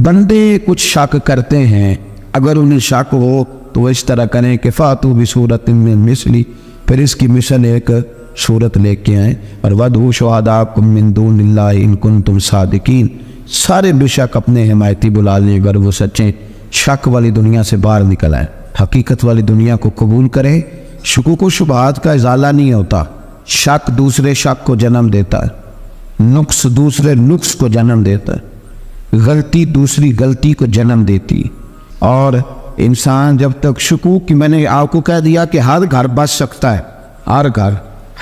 بندے کچھ شک کرتے ہیں، اگر انہیں شک ہو تو وہ اس طرح کریں کہ فَأْتُوا بِسُورَةٍ مِّن مِّثْلِهِ، پھر اس کی مثل ایک صورت لے کے آئیں، اور وَادْعُوا شُهَدَاءَكُم مِّن دُونِ اللَّهِ إِن كُنتُمْ صَادِقِينَ، سارے بے شک اپنے حمایتی بلا لیں اگر وہ سچیں. شک والی دنیا سے باہر نکل آئیں، حقیقت والی دنیا کو قبول کریں. شکوک و شبہات کا ازالہ نہیں ہوتا، شک دوسرے شک کو جنم دیتا ہے، نقص دوسرے نقص کو جنم دیتا ہے، غلطی دوسری غلطی کو جنم دیتی. اور انسان جب تک شکوک کی، میں نے آپ کو کہہ دیا کہ ہر گھر بچ سکتا ہے، ہر گھر،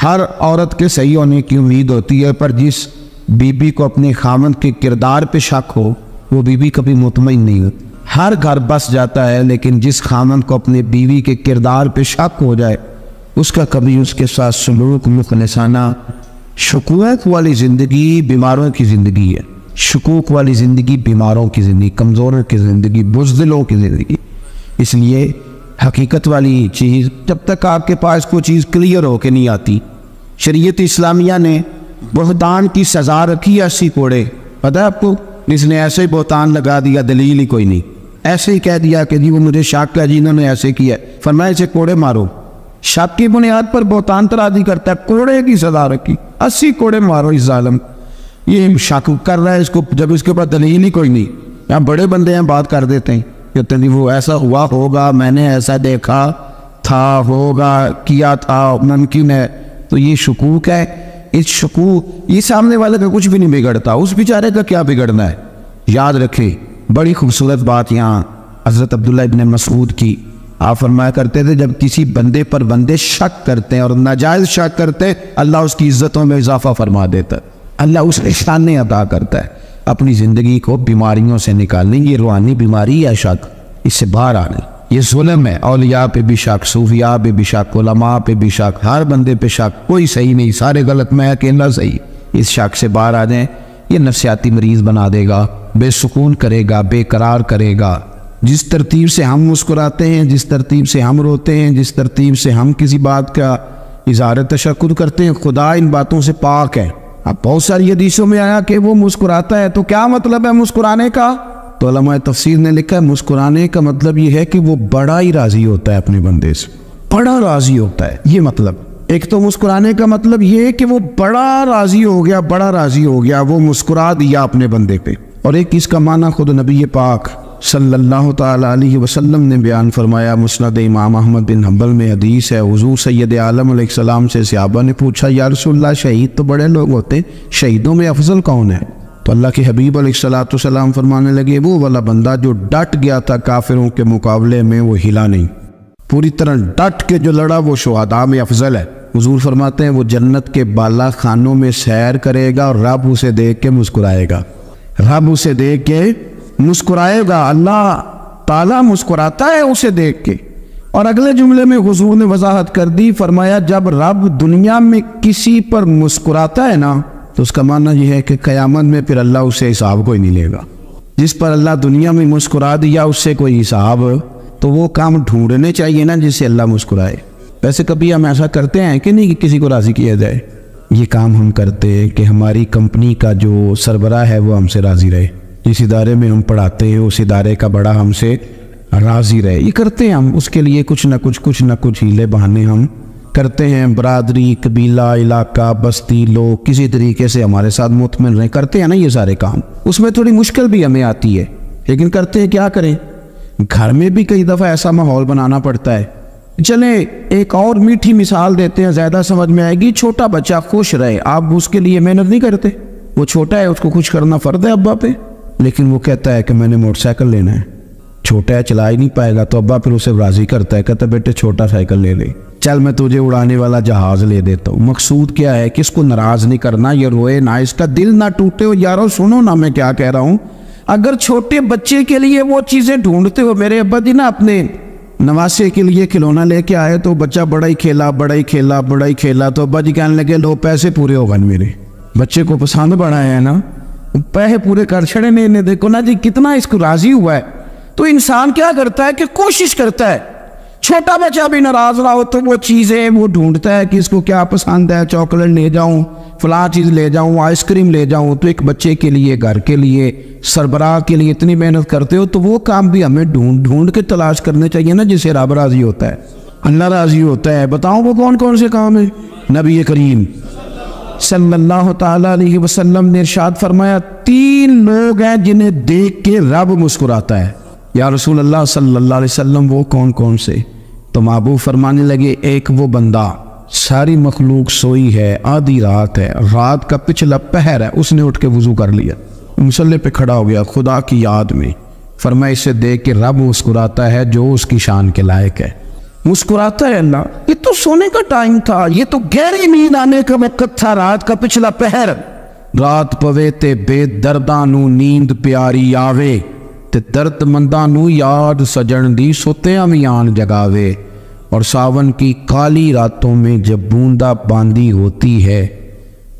ہر عورت کے صحیح ہونے کی امید ہوتی ہے، پر جس بیوی کو اپنے خامند کے کردار پہ شک ہو وہ بیوی کبھی مطمئن نہیں ہوتی. ہر گھر بس جاتا ہے، لیکن جس خامند کو اپنے بیوی کے کردار پہ شک ہو جائے اس کا کبھی اس کے ساتھ سلوک مخلصانہ. شکوک والی زندگی بیماروں کی زندگی ہے، شکوک والی زندگی بیماروں کی زندگی، کمزوروں کی زندگی، بزدلوں کی زندگی. اس لیے حقیقت والی چیز جب تک آپ کے پاس کوئی چیز کلیئر ہو کے نہیں آتی. شریعت اسلامیہ نے بہتان کی سزا رکھی 80 کوڑے. پتہ ہے آپ کو، اس نے ایسے ہی بہتان لگا دیا، دلیل ہی کوئی نہیں، ایسے ہی کہہ دیا کہ جی وہ مجھے شک ہے، جی انہوں نے ایسے کیا، فرمایا اسے کوڑے مارو. شک کی بنیاد پر بہتان ترازی کرتا ہے، کوڑے کی سزا رکھی، 80 کوڑے مارو اس ظالم. یہ شک کر رہا ہے اس کو، جب اس کے پاس دلیل ہی کوئی نہیں. یہاں بڑے بندے ہیں بات کر دیتے ہیں، کہتے ہیں وہ ایسا ہوا ہوگا، میں نے ایسا دیکھا تھا، ہوگا، کیا تھا، ممکن ہے. تو یہ شکوک ہے. اس شکوک، یہ سامنے والے کا کچھ بھی نہیں بگڑتا، اس بیچارے کا کیا بگڑنا ہے. یاد رکھیں بڑی خوبصورت بات یہاں حضرت عبداللہ ابن مسعود کی. آپ فرمایا کرتے تھے جب کسی بندے پر بندے شک کرتے ہیں اور ناجائز شک کرتے ہیں، اللہ اس کی عزتوں میں اضافہ فرما دیتا ہے، اللہ اس شانیں عطا کرتا ہے. اپنی زندگی کو بیماریوں سے نکالنے، یہ روحانی بیماری ہے شک، اس سے باہر آنے. یہ ظلم ہے. اولیاء پہ بھی شک، صوفیاء پہ بھی شک، علماء پہ بھی شک، ہر بندے پہ شک، کوئی صحیح نہیں، سارے غلط، میں اکیلا صحیح. اس شک سے باہر آ جائیں. یہ نفسیاتی مریض بنا دے گا، بے سکون کرے گا، بے قرار کرے گا. جس ترتیب سے ہم مسکراتے ہیں، جس ترتیب سے ہم روتے ہیں، جس ترتیب سے ہم کسی بات کا اظہار تشکر کرتے ہیں، خدا ان باتوں سے پاک ہے. اب بہت ساری حدیثوں میں آیا کہ وہ مسکراتا ہے، تو کیا مطلب ہے مسکرانے کا؟ تو علماء تفسیر نے لکھا ہے مسکرانے کا مطلب یہ ہے کہ وہ بڑا ہی راضی ہوتا ہے اپنے بندے سے. بڑا راضی ہوتا ہے. یہ مطلب ایک تو مسکرانے کا مطلب یہ ہے کہ وہ بڑا راضی ہو گیا، بڑا راضی ہو گیا، وہ مسکرا دیا اپنے بندے پہ. اور ایک اس کا معنی خود نبی پاک صلی اللہ تعالیٰ علیہ وسلم نے بیان فرمایا. مسند امام احمد بن حنبل میں حدیث ہے، حضور سید عالم علیہ السلام سے صحابہ نے پوچھا یا رسول اللہ شہید تو بڑے لوگ ہوتے ہیں، شہیدوں میں افضل کون ہے؟ تو اللہ کے حبیب علیہ السلام فرمانے لگے وہ والا بندہ جو ڈٹ گیا تھا کافروں کے مقابلے میں، وہ ہلا نہیں، پوری طرح ڈٹ کے جو لڑا وہ شہداء میں افضل ہے. حضور فرماتے ہیں وہ جنت کے بالا خانوں میں سیر کرے گا اور رب اسے دیکھ کے مسکرائے گا، رب اسے دیکھ کے مسکرائے گا. اللہ تعالیٰ مسکراتا ہے اسے دیکھ کے. اور اگلے جملے میں حضور نے وضاحت کر دی، فرمایا جب رب دنیا میں کسی پر مسکراتا ہے نا تو اس کا معنی یہ ہے کہ قیامت میں پھر اللہ اسے حساب کوئی نہیں لے گا. جس پر اللہ دنیا میں مسکرا دیا اس سے کوئی حساب، تو وہ کام ڈھونڈنے چاہیے نا جس سے اللہ مسکرائے. ویسے کبھی ہم ایسا کرتے ہیں کہ نہیں کہ کسی کو راضی کیا جائے؟ یہ کام ہم کرتے ہیں کہ ہماری کمپنی کا جو سربراہ ہے وہ ہم سے راضی رہے، جس ادارے میں ہم پڑھاتے ہیں اس ادارے کا بڑا ہم سے راضی رہے. یہ کرتے ہیں ہم، اس کے لیے کچھ نہ کچھ ہیلے بہانے ہم کرتے ہیں. برادری، قبیلہ، علاقہ، بستی، لوگ کسی طریقے سے ہمارے ساتھ مطمئن رہیں، کرتے ہیں نا یہ سارے کام. اس میں تھوڑی مشکل بھی ہمیں آتی ہے لیکن کرتے ہیں. کیا کریں، گھر میں بھی کئی دفعہ ایسا ماحول بنانا پڑتا ہے. چلیں ایک اور میٹھی مثال دیتے ہیں، زیادہ سمجھ میں آئے گی. چھوٹا بچہ خوش رہے، آپ اس کے لیے محنت نہیں کرتے. وہ چھوٹا ہے، اس کو خوش کرنا فرض ہے ابا پہ، لیکن وہ کہتا ہے کہ میں نے موٹر سائیکل لینا ہے. چھوٹا ہے، چلا ہی نہیں پائے گا، تو ابا پھر اسے راضی کرتا ہے، کہتا ہے بیٹے چھوٹا سائیکل لے لے، چل میں تجھے اڑانے والا جہاز لے دیتا ہوں. مقصود کیا ہے کہ اس کو ناراض نہیں کرنا، یہ روئے نہ، اس کا دل نہ ٹوٹے. ہو یارو سنو نا میں کیا کہہ رہا ہوں. اگر چھوٹے بچے کے لیے وہ چیزیں ڈھونڈتے ہو، میرے ابا جی نا اپنے نواسے کے لیے کھلونا لے کے آئے تو بچہ بڑا ہی کھیلا تو ابا جی کہنے لگے لو پیسے پورے ہو گئے. میرے بچے کو پسند بڑا ہے نا، پیسے پورے کر چھڑے نے، دیکھو نا جی کتنا اس کو راضی ہوا ہے. تو انسان کیا کرتا ہے کہ کوشش کرتا ہے، چھوٹا بچہ بھی ناراض رہا ہو تو وہ چیزیں وہ ڈھونڈتا ہے کہ اس کو کیا پسند ہے، چاکلیٹ لے جاؤں، فلاں چیز لے جاؤں، آئس کریم لے جاؤں. تو ایک بچے کے لیے، گھر کے لیے، سربراہ کے لیے اتنی محنت کرتے ہو تو وہ کام بھی ہمیں ڈھونڈ کے تلاش کرنے چاہیے نا جسے رب راضی ہوتا ہے، اللہ راضی ہوتا ہے. بتاؤں وہ کون کون سے کام ہیں؟ نبی کریم صلی اللہ تعالیٰ علیہ وسلم نے ارشاد فرمایا 3 لوگ ہیں جنہیں دیکھ کے رب مسکراتا ہے. یا رسول اللہ صلی اللہ علیہ وسلم وہ کون کون سے؟ تو محبوب فرمانے لگے ایک وہ بندہ ساری مخلوق سوئی ہے، آدھی رات ہے، رات کا پچھلا پہر ہے، اس نے اٹھ کے وضو کر لیا، مصلی پہ کھڑا ہو گیا خدا کی یاد میں. فرمایا اسے دیکھ کے رب مسکراتا ہے جو اس کی شان کے لائق ہے. مسکراتا ہے اللہ. یہ تو سونے کا ٹائم تھا، یہ تو گہری نیند آنے کا وقت تھا، رات کا پچھلا پہر. رات پوے تے بے درداں نو نیند پیاری آوے تے درد منداں نو یاد سجن دی سوتیاں بھی آن جگاوے. اور ساون کی کالی راتوں میں جب بوندا باندی ہوتی ہے،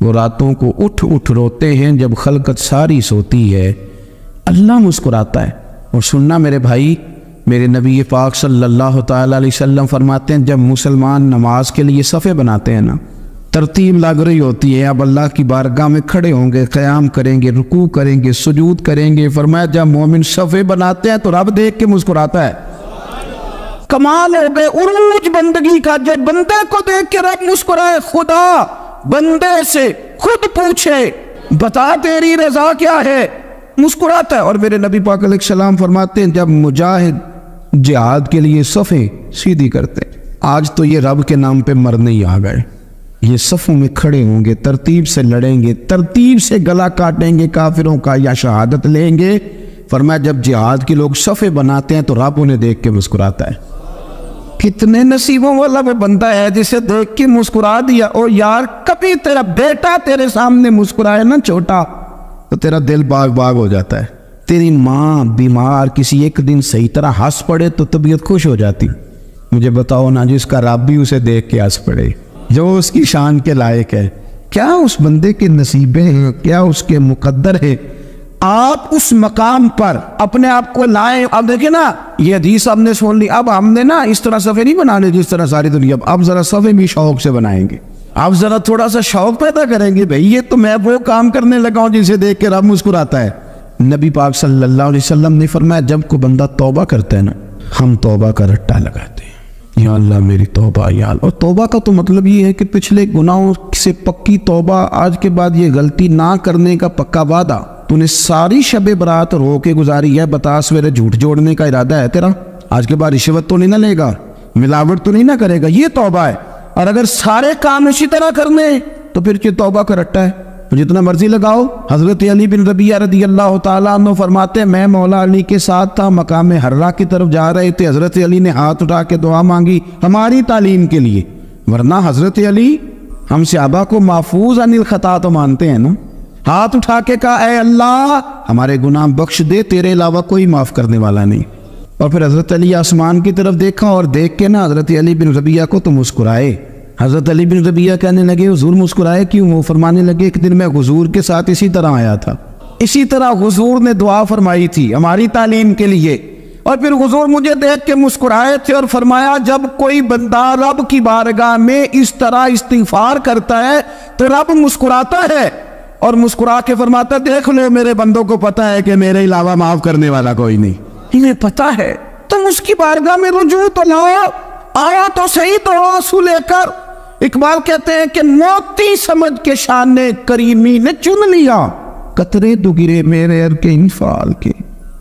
وہ راتوں کو اٹھ اٹھ روتے ہیں جب خلقت ساری سوتی ہے. اللہ مسکراتا ہے. اور سننا میرے بھائی، میرے نبی پاک صلی اللہ تعالیٰ علیہ وسلم فرماتے ہیں جب مسلمان نماز کے لیے صفے بناتے ہیں نا، ترتیب لگ رہی ہوتی ہے، اب اللہ کی بارگاہ میں کھڑے ہوں گے، قیام کریں گے، رکوع کریں گے، سجود کریں گے. فرمایا جب مومن صفے بناتے ہیں تو رب دیکھ کے مسکراتا ہے. کمال ہو گئے عروج بندگی کا، جب بندے کو دیکھ کے رب مسکرائے. خدا بندے سے خود پوچھے بتا تیری رضا کیا ہے، مسکراتا ہے. اور میرے نبی پاک علیہ السلام فرماتے ہیں جب مجاہد جہاد کے لیے صفیں سیدھی کرتے، آج تو یہ رب کے نام پہ مرنے ہی آ گئے، یہ صفوں میں کھڑے ہوں گے، ترتیب سے لڑیں گے، ترتیب سے گلا کاٹیں گے کافروں کا یا شہادت لیں گے. فرمایا جب جہاد کے لوگ صفیں بناتے ہیں تو رب انہیں دیکھ کے مسکراتا ہے. کتنے نصیبوں والا وہ بندہ ہے جسے دیکھ کے مسکرا دیا. اور یار کبھی تیرا بیٹا تیرے سامنے مسکرائے نا چھوٹا تو تیرا دل باغ باغ ہو جاتا ہے. تیری ماں بیمار کسی ایک دن صحیح طرح ہنس پڑے تو طبیعت خوش ہو جاتی. مجھے بتاؤ نا جس کا رب بھی اسے دیکھ کے ہنس پڑے، جو اس کی شان کے لائق ہے، کیا اس بندے کے نصیبیں ہیں، کیا اس کے مقدر ہے. آپ اس مقام پر اپنے آپ کو لائیں. اب دیکھیں نا یہ حدیث ہم نے سن لی، اب ہم نے نا اس طرح صفحے نہیں بنانے جس طرح ساری دنیا، اب ذرا صفحے بھی شوق سے بنائیں گے. آپ ذرا تھوڑا سا شوق پیدا کریں گے، بھئی یہ تو میں وہ کام کرنے لگا ہوں جسے دیکھ کے رب مسکراتا ہے. نبی پاک صلی اللہ علیہ وسلم نے فرمایا جب کوئی بندہ توبہ کرتا ہے نا، ہم توبہ کا رٹا لگاتے ہیں. یا اللہ میری توبہ یا اللہ. اور توبہ کا تو مطلب یہ ہے کہ پچھلے گناہوں سے پکی توبہ، آج کے بعد یہ غلطی نہ کرنے کا پکا وعدہ. تو نے ساری شب برات رو کے گزاری ہے، بتا سویرے جھوٹ جوڑنے کا ارادہ ہے تیرا؟ آج کے بعد رشوت تو نہیں نہ لے گا، ملاوٹ تو نہیں نہ کرے گا، یہ توبہ ہے. اور اگر سارے کام اسی طرح کرنے تو پھر یہ توبہ کا رٹا ہے، جتنا مرضی لگاؤ. حضرت علی بن ربیعہ رضی اللہ تعالیٰ عنہ فرماتے ہیں میں مولا علی کے ساتھ تھا، مقام حرہ کی طرف جا رہے تھے، حضرت علی نے ہاتھ اٹھا کے دعا مانگی ہماری تعلیم کے لیے، ورنہ حضرت علی ہم صحابہ کو محفوظ عن الخطا تو مانتے ہیں نا. ہاتھ اٹھا کے کہا اے اللہ ہمارے گناہ بخش دے، تیرے علاوہ کوئی معاف کرنے والا نہیں. اور پھر حضرت علی آسمان کی طرف دیکھا اور دیکھ کے نا حضرت علی بن ربیعہ کو تو مسکرائے. حضرت علی بن ربیعہ کہنے لگے حضور مسکرائے کیوں؟ وہ فرمانے لگے ایک دن میں حضور کے ساتھ اسی طرح آیا تھا، اسی طرح حضور نے دعا فرمائی تھی ہماری تعلیم کے لیے، اور پھر حضور مجھے دیکھ کے مسکرائے تھے اور فرمایا جب کوئی بندہ رب کی بارگاہ میں اس طرح استغفار کرتا ہے تو رب مسکراتا ہے اور مسکرا کے فرماتا ہے دیکھ لو میرے بندوں کو پتا ہے کہ میرے علاوہ معاف کرنے والا کوئی نہیں، انہیں پتا ہے تم اس کی بارگاہ میں رجوع تو لاؤ، آیا تو صحیح تو آنسو لے کر. اقبال کہتے ہیں کہ موتی سمجھ کے شان کریمی نے چن لیا، قطرے دو گرے میرے ار کے انفعال کے.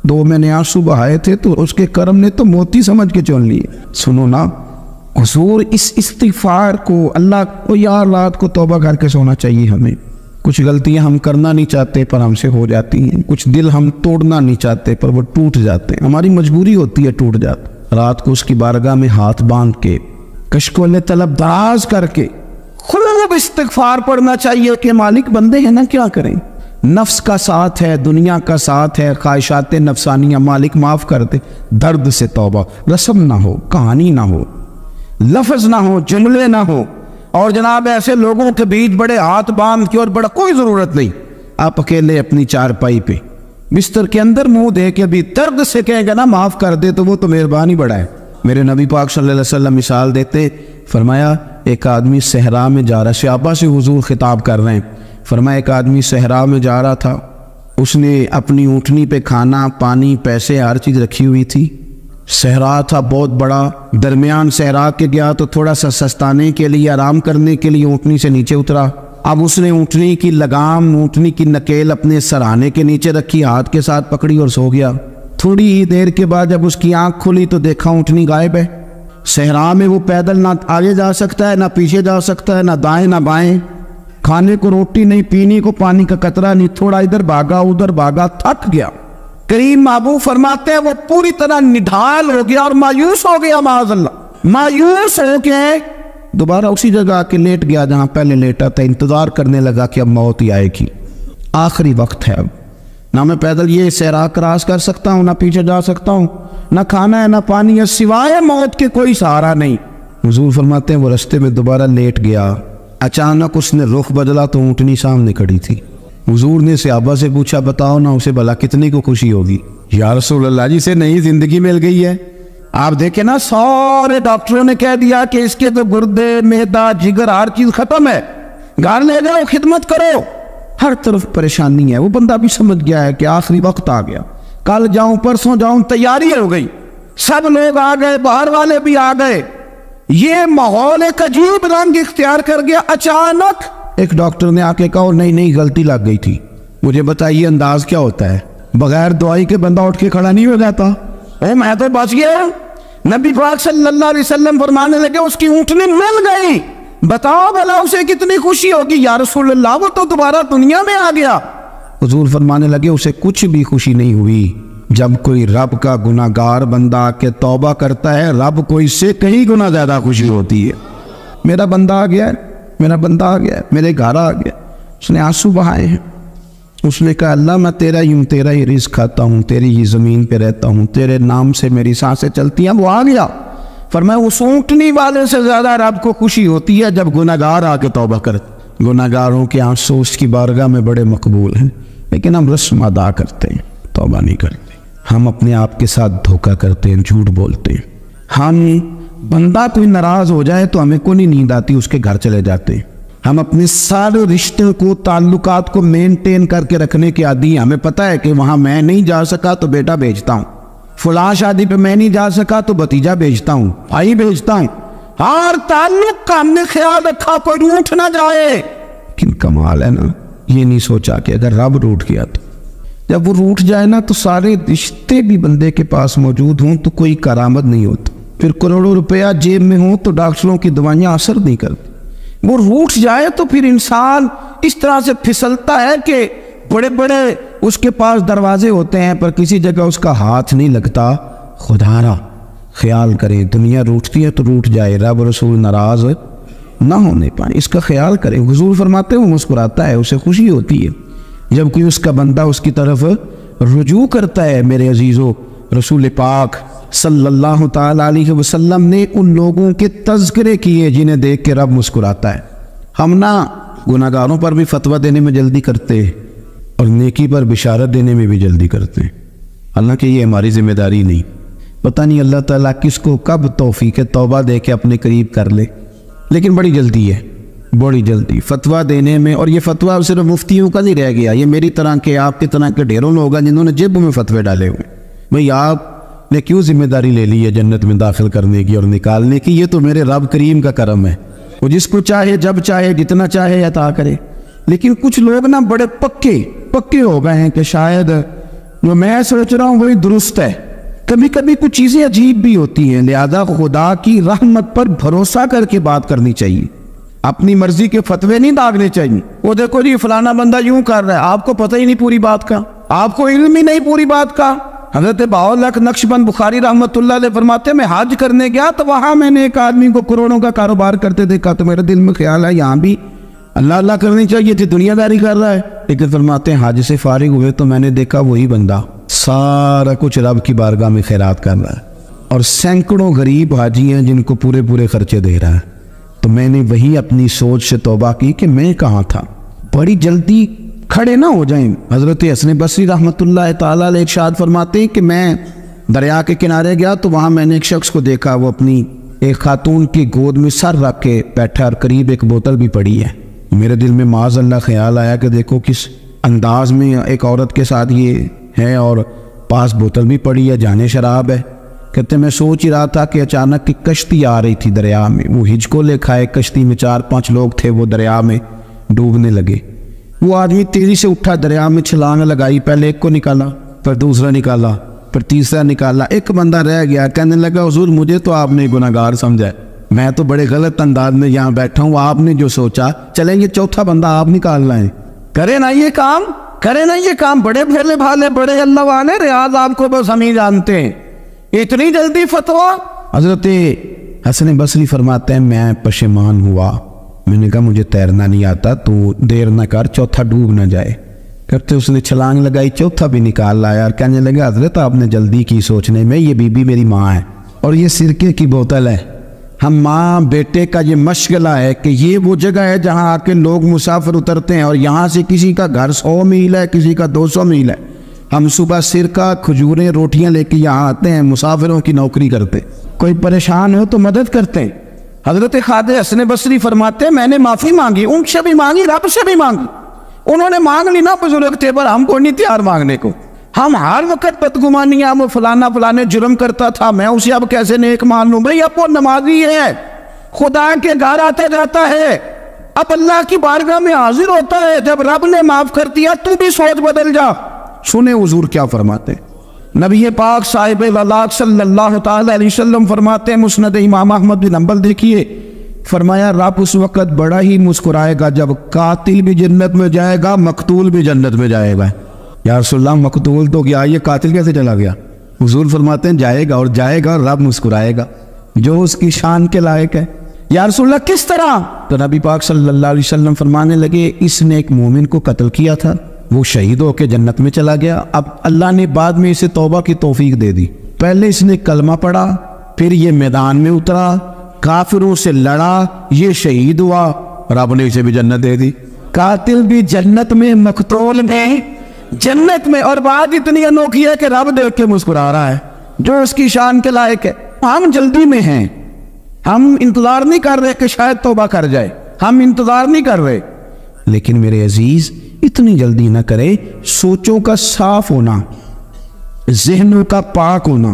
دو میں نے آنسو بہائے تھے تو اس کے کرم نے تو موتی سمجھ کے چن لیے. سنو نا حضور اس استغفار کو اللہ کو یا رات کو توبہ کر کے سونا چاہیے. ہمیں کچھ غلطیاں ہم کرنا نہیں چاہتے پر ہم سے ہو جاتی ہیں، کچھ دل ہم توڑنا نہیں چاہتے پر وہ ٹوٹ جاتے ہیں، ہماری مجبوری ہوتی ہے ٹوٹ جاتے. رات کو اس کی بارگاہ میں ہاتھ باندھ کے کشکول طلب دراز کر کے خوب استغفار پڑھنا چاہیے کہ مالک بندے ہیں نا کیا کریں، نفس کا ساتھ ہے، دنیا کا ساتھ ہے، خواہشات نفسانیہ، مالک معاف کر دے. درد سے توبہ، رسم نہ ہو، کہانی نہ ہو، لفظ نہ ہو، جملے نہ ہو، اور جناب ایسے لوگوں کے بیچ بڑے ہاتھ باندھ کے اور بڑا کوئی ضرورت نہیں. آپ اکیلے اپنی چارپائی پہ بستر کے اندر منہ دے کے ابھی درد سے کہے گا نا معاف کر دے تو وہ تو مہربانی بڑا ہے. میرے نبی پاک صلی اللہ علیہ وسلم مثال دیتے فرمایا ایک آدمی صحرا میں جا رہا، صحابہ سے حضور خطاب کر رہے ہیں، فرمایا ایک آدمی صحرا میں جا رہا تھا، اس نے اپنی اونٹنی پہ کھانا پانی پیسے ہر چیز رکھی ہوئی تھی. صحرا تھا بہت بڑا، درمیان صحرا کے گیا تو تھوڑا سا سستانے کے لیے آرام کرنے کے لیے اونٹنی سے نیچے اترا. اب اس نے اونٹنی کی لگام، اونٹنی کی نکیل اپنے سرہانے کے نیچے رکھی، ہاتھ کے ساتھ پکڑی اور سو گیا. تھوڑی ہی دیر کے بعد جب اس کی آنکھ کھلی تو دیکھا اونٹنی غائب ہے. صحرا میں وہ پیدل نہ آگے جا سکتا ہے نہ پیچھے جا سکتا ہے، نہ دائیں نہ بائیں، کھانے کو روٹی نہیں، پینے کو پانی کا قطرہ نہیں، تھوڑا ادھر بھاگا ادھر بھاگا، تھک گیا. کریم محبوب فرماتے ہیں وہ پوری طرح نڈھال ہو گیا اور مایوس ہو گیا، معاذ اللہ مایوس ہو کے دوبارہ اسی جگہ آ کے لیٹ گیا جہاں پہلے لیٹا تھا. انتظار کرنے لگا کہ اب موت ہی آئے گی، آخری وقت ہے، اب نہ میں پیدل یہ صحرا کراس کر سکتا ہوں، نہ پیچھے جا سکتا ہوں، نہ کھانا ہے نہ پانی ہے، سوائے موت کے کوئی سہارا نہیں. حضور فرماتے ہیں وہ رستے میں دوبارہ لیٹ گیا. اچانک اس نے رخ بدلا تو اونٹنی سامنے کھڑی تھی. حضور نے صحابہ سے پوچھا بتاؤ نا اسے بھلا کتنے کو خوشی ہوگی؟ یا رسول اللہ جی سے نئی زندگی مل گئی ہے. آپ دیکھیں نا سارے ڈاکٹروں نے کہہ دیا کہ اس کے تو گردے معدہ جگر ہر چیز ختم ہے، گھر لے جاؤ خدمت کرو، ہر طرف پریشانی ہے. وہ بندہ بھی سمجھ گیا ہے کہ آخری وقت آ گیا، کل جاؤں پرسوں جاؤں، تیاری ہو گئی، سب لوگ آ گئے، باہر والے بھی آ گئے، یہ ماحول ایک عجیب رنگ اختیار کر گیا. اچانک ایک ڈاکٹر نے آ کے کہا نہیں غلطی لگ گئی تھی. مجھے بتائیے انداز کیا ہوتا ہے؟ بغیر دعائی کے بندہ اٹھ کے کھڑا نہیں ہو جاتا. میں تو بچ گیا. نبی پاک صلی اللہ علیہ وسلم فرمانے لگے اس کی اونٹنی مل گئی، بتاؤ بھلا اسے کتنی خوشی ہوگی؟ یا رسول اللہ وہ تو دوبارہ دنیا میں آ گیا. حضور فرمانے لگے اسے کچھ بھی خوشی نہیں ہوئی. جب کوئی رب کا گناہگار بندہ آ کے توبہ کرتا ہے رب کو اس سے کہیں گنا زیادہ خوشی ہوتی ہے. میرا بندہ آ گیا، میرا بندہ آ گیا، میرے گھر آ گیا، اس نے آنسو بہائے ہیں، اس نے کہا اللہ میں تیرا ہی رزق کھاتا ہوں، تیری ہی زمین پہ رہتا ہوں، تیرے نام سے میری سانسیں چلتی ہیں. وہ آ گیا. فرمایا اس اونٹنی والے سے زیادہ رب کو خوشی ہوتی ہے جب گناہگار آ کے توبہ کرتے. گناہگاروں کے آنسو اس کی بارگاہ میں بڑے مقبول ہیں، لیکن ہم رسم ادا کرتے ہیں، توبہ نہیں کرتے. ہم اپنے آپ کے ساتھ دھوکہ کرتے ہیں، جھوٹ بولتے ہیں. ہم بندہ کوئی ناراض ہو جائے تو ہمیں کو نہیں نیند آتی، اس کے گھر چلے جاتے ہیں. ہم اپنے سارے رشتوں کو تعلقات کو مینٹین کر کے رکھنے کے عادی ہیں. ہمیں پتہ ہے کہ وہاں میں نہیں جا سکا تو بیٹا بھیجتا ہوں. فلاں شادی پہ میں نہیں جا سکا تو بھتیجا بھیجتا ہوں، بھائی بھیجتا ہوں، ہر تعلق کا ہم نے خیال رکھا کوئی روٹھ نہ جائے۔ لیکن کمال ہے نا، یہ نہیں سوچا کہ اگر رب روٹھ گیا تو جب وہ روٹھ جائے نا تو سارے رشتے بھی بندے کے پاس موجود ہوں تو کوئی کرامت نہیں ہوتا، پھر کروڑوں روپیہ جیب میں ہوں تو ڈاکٹروں کی دوائیاں اثر نہیں کرتی۔ وہ روٹھ جائے تو پھر انسان اس طرح سے پھسلتا ہے کہ بڑے بڑے اس کے پاس دروازے ہوتے ہیں پر کسی جگہ اس کا ہاتھ نہیں لگتا۔ خدا را خیال کریں، دنیا روٹھتی ہے تو روٹھ جائے، رب رسول ناراض نہ ہونے پائیں، اس کا خیال کریں۔ حضور فرماتے ہیں وہ مسکراتا ہے، اسے خوشی ہوتی ہے جب کوئی اس کا بندہ اس کی طرف رجوع کرتا ہے۔ میرے عزیزو، رسول پاک صلی اللہ تعالی علیہ وسلم نے ان لوگوں کے تذکرے کیے جنہیں دیکھ کے رب مسکراتا ہے۔ ہم نہ گناہگاروں پر بھی فتویٰ دینے میں جلدی کرتے اور نیکی پر بشارت دینے میں بھی جلدی کرتے ہیں، حالانکہ یہ ہماری ذمہ داری نہیں۔ پتہ نہیں اللہ تعالیٰ کس کو کب توفیق توبہ دے کے اپنے قریب کر لے، لیکن بڑی جلدی ہے، بڑی جلدی فتویٰ دینے میں۔ اور یہ فتویٰ صرف مفتیوں کا نہیں رہ گیا، یہ میری طرح کے آپ کی طرح کے ڈھیروں لوگ ہیں جنہوں نے جیبوں میں فتوے ڈالے ہوئے۔ بھئی آپ نے کیوں ذمہ داری لے لی ہے جنت میں داخل کرنے کی اور نکالنے کی؟ یہ تو میرے رب کریم کا کرم ہے، وہ جس کو چاہے جب چاہے جتنا چاہے عطا کرے۔ لیکن کچھ لوگ نا بڑے پکے ہو گئے ہیں کہ شاید جو میں سوچ رہا ہوں وہی درست ہے۔ کبھی کبھی کچھ چیزیں عجیب بھی ہوتی ہیں، لہذا خدا کی رحمت پر بھروسہ کر کے بات کرنی چاہیے، اپنی مرضی کے فتوے نہیں داغنے چاہیے۔ وہ دیکھو جی فلانا بندہ یوں کر رہا ہے، آپ کو پتہ ہی نہیں پوری بات کا، آپ کو علم ہی نہیں پوری بات کا۔ حضرت بہاءاللہ نقشبند بخاری رحمۃ اللہ علیہ فرماتے ہیں میں حج کرنے گیا تو وہاں میں نے ایک آدمی کو کروڑوں کا کاروبار کرتے دیکھا تو میرے دل میں خیال ہے یہاں بھی اللہ اللہ کرنی چاہیے تھی، دنیا داری کر رہا ہے۔ لیکن فرماتے ہیں حج سے فارغ ہوئے تو میں نے دیکھا وہی بندہ سارا کچھ رب کی بارگاہ میں خیرات کر رہا ہے، اور سینکڑوں غریب حاجی ہیں جن کو پورے خرچے دے رہا ہے۔ تو میں نے وہی اپنی سوچ سے توبہ کی کہ میں کہاں تھا، بڑی جلدی کھڑے نہ ہو جائیں۔ حضرت حسن بصری رحمۃ اللہ تعالیٰ علیہ ارشاد فرماتے ہیں کہ میں دریا کے کنارے گیا تو وہاں میں نے ایک شخص کو دیکھا، وہ اپنی ایک خاتون کی گود میں سر رکھ کے بیٹھا اور قریب ایک بوتل بھی پڑی ہے۔ میرے دل میں معاذ اللہ خیال آیا کہ دیکھو کس انداز میں ایک عورت کے ساتھ یہ ہے اور پاس بوتل بھی پڑی ہے، جانے شراب ہے۔ کہتے میں سوچ ہی رہا تھا کہ اچانک ایک کشتی آ رہی تھی دریا میں، وہ ہجکو لے کھائے، کشتی میں 4-5 لوگ تھے، وہ دریا میں ڈوبنے لگے۔ وہ آدمی تیزی سے اٹھا، دریا میں چھلانگ لگائی، پہلے ایک کو نکالا، پھر دوسرا نکالا، پھر تیسرا نکالا، ایک بندہ رہ گیا۔ کہنے لگا حضور مجھے تو آپ نے گناہگار سمجھا، میں تو بڑے غلط انداز میں یہاں بیٹھا ہوں، آپ نے جو سوچا چلیں گے چوتھا بندہ آپ نکال لائیں، کرے نا یہ کام، کرے نا یہ کام، بڑے بھلے بھالے بڑے اللہ والے ریاض آپ کو بس ہم ہی جانتے ہیں، اتنی جلدی فتویٰ۔ حضرت حسن بصری فرماتے ہیں میں پشیمان ہوا، میں نے کہا مجھے تیرنا نہیں آتا، تو دیر نہ کر چوتھا ڈوب نہ جائے۔ کرتے اس نے چھلانگ لگائی، چوتھا بھی نکال لایا اور کہنے لگا حضرت آپ نے جلدی کی سوچنے میں، یہ بی بی میری ماں ہے اور یہ سرکے کی بوتل ہے۔ ہم ماں بیٹے کا یہ مشغلہ ہے کہ یہ وہ جگہ ہے جہاں آ کے لوگ مسافر اترتے ہیں، اور یہاں سے کسی کا گھر 100 میل ہے، کسی کا 200 میل ہے۔ ہم صبح سرکہ کھجوریں روٹیاں لے کے یہاں آتے ہیں، مسافروں کی نوکری کرتے، کوئی پریشان ہو تو مدد کرتے ہیں۔ حضرت خواجہ حسن بصری فرماتے ہیں میں نے معافی مانگی، ان سے بھی مانگی، رب سے بھی مانگی، انہوں نے مانگ لی نا بزرگ تھے، پر ہم کو نہیں تیار مانگنے کو۔ ہم ہر وقت بدگمانیاں، وہ فلانا فلانے جرم کرتا تھا، میں اسے اب کیسے نیک مان لوں؟ بھئی اب وہ نمازی ہے، خدا کے گھر آتے جاتا ہے، اب اللہ کی بارگاہ میں حاضر ہوتا ہے، جب رب نے معاف کر دیا تو بھی سوچ بدل جا۔ سنیں حضور کیا فرماتے ہیں، نبی پاک صاحب اللہ صلی اللہ تعالی علیہ وسلم فرماتے ہیں، مسند امام احمد بن حنبل دیکھیے، فرمایا رب اس وقت بڑا ہی مسکرائے گا جب قاتل بھی جنت میں جائے گا، مقتول بھی جنت میں جائے گا۔ یا رسول اللہ مقتول تو گیا، یہ قاتل کیسے چلا گیا؟ حضور فرماتے ہیں جائے گا، اور جائے گا اور رب مسکرائے گا جو اس کی شان کے لائق ہے۔ یا رسول اللہ کس طرح؟ تو نبی پاک صلی اللہ علیہ وسلم فرمانے لگے اس نے ایک مومن کو قتل کیا تھا، وہ شہید ہو کے جنت میں چلا گیا، اب اللہ نے بعد میں اسے توبہ کی توفیق دے دی۔ پہلے اس نے کلمہ پڑھا، پھر یہ میدان میں اترا، کافروں سے لڑا، یہ شہید ہوا، رب نے اسے بھی جنت دے دی۔ قاتل بھی جنت میں، مقتول بھی جنت میں، اور بات اتنی انوکھی ہے کہ رب دیکھ کے مسکرا رہا ہے جو اس کی شان کے لائق ہے۔ ہم جلدی میں ہیں، ہم انتظار نہیں کر رہے کہ شاید توبہ کر جائے، ہم انتظار نہیں کر رہے۔ لیکن میرے عزیز اتنی جلدی نہ کرے، سوچوں کا صاف ہونا، ذہنوں کا پاک ہونا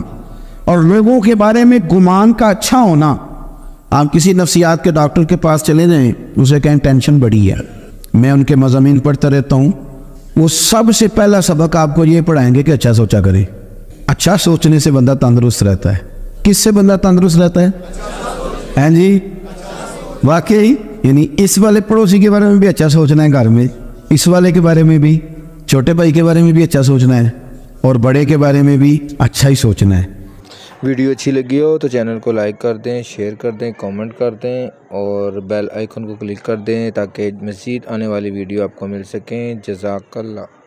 اور لوگوں کے بارے میں گمان کا اچھا ہونا. آپ کسی نفسیات کے ڈاکٹر کے پاس چلے جائیں، اسے کہیں ٹینشن بڑی ہے. میں ان کے مضامین پڑھتا رہتا ہوں. وہ سب سے پہلا سبق آپ کو یہ پڑھائیں گے کہ اچھا سوچا کرے. اچھا سوچنے سے بندہ تندرست رہتا ہے. کس سے بندہ تندرست رہتا ہے؟ ہیں جی واقعی. یعنی اس والے پڑوسی کے بارے میں بھی اچھا سوچنا ہے گھر میں، اس والے کے بارے میں بھی، چھوٹے بھائی کے بارے میں بھی اچھا سوچنا ہے، اور بڑے کے بارے میں بھی اچھا ہی سوچنا ہے. ویڈیو اچھی لگی ہو تو چینل کو لائک کر دیں، شیئر کر دیں، کامنٹ کر دیں اور بیل آئیکن کو کلک کر دیں تاکہ مزید آنے والی ویڈیو آپ کو مل سکیں. جزاک اللہ.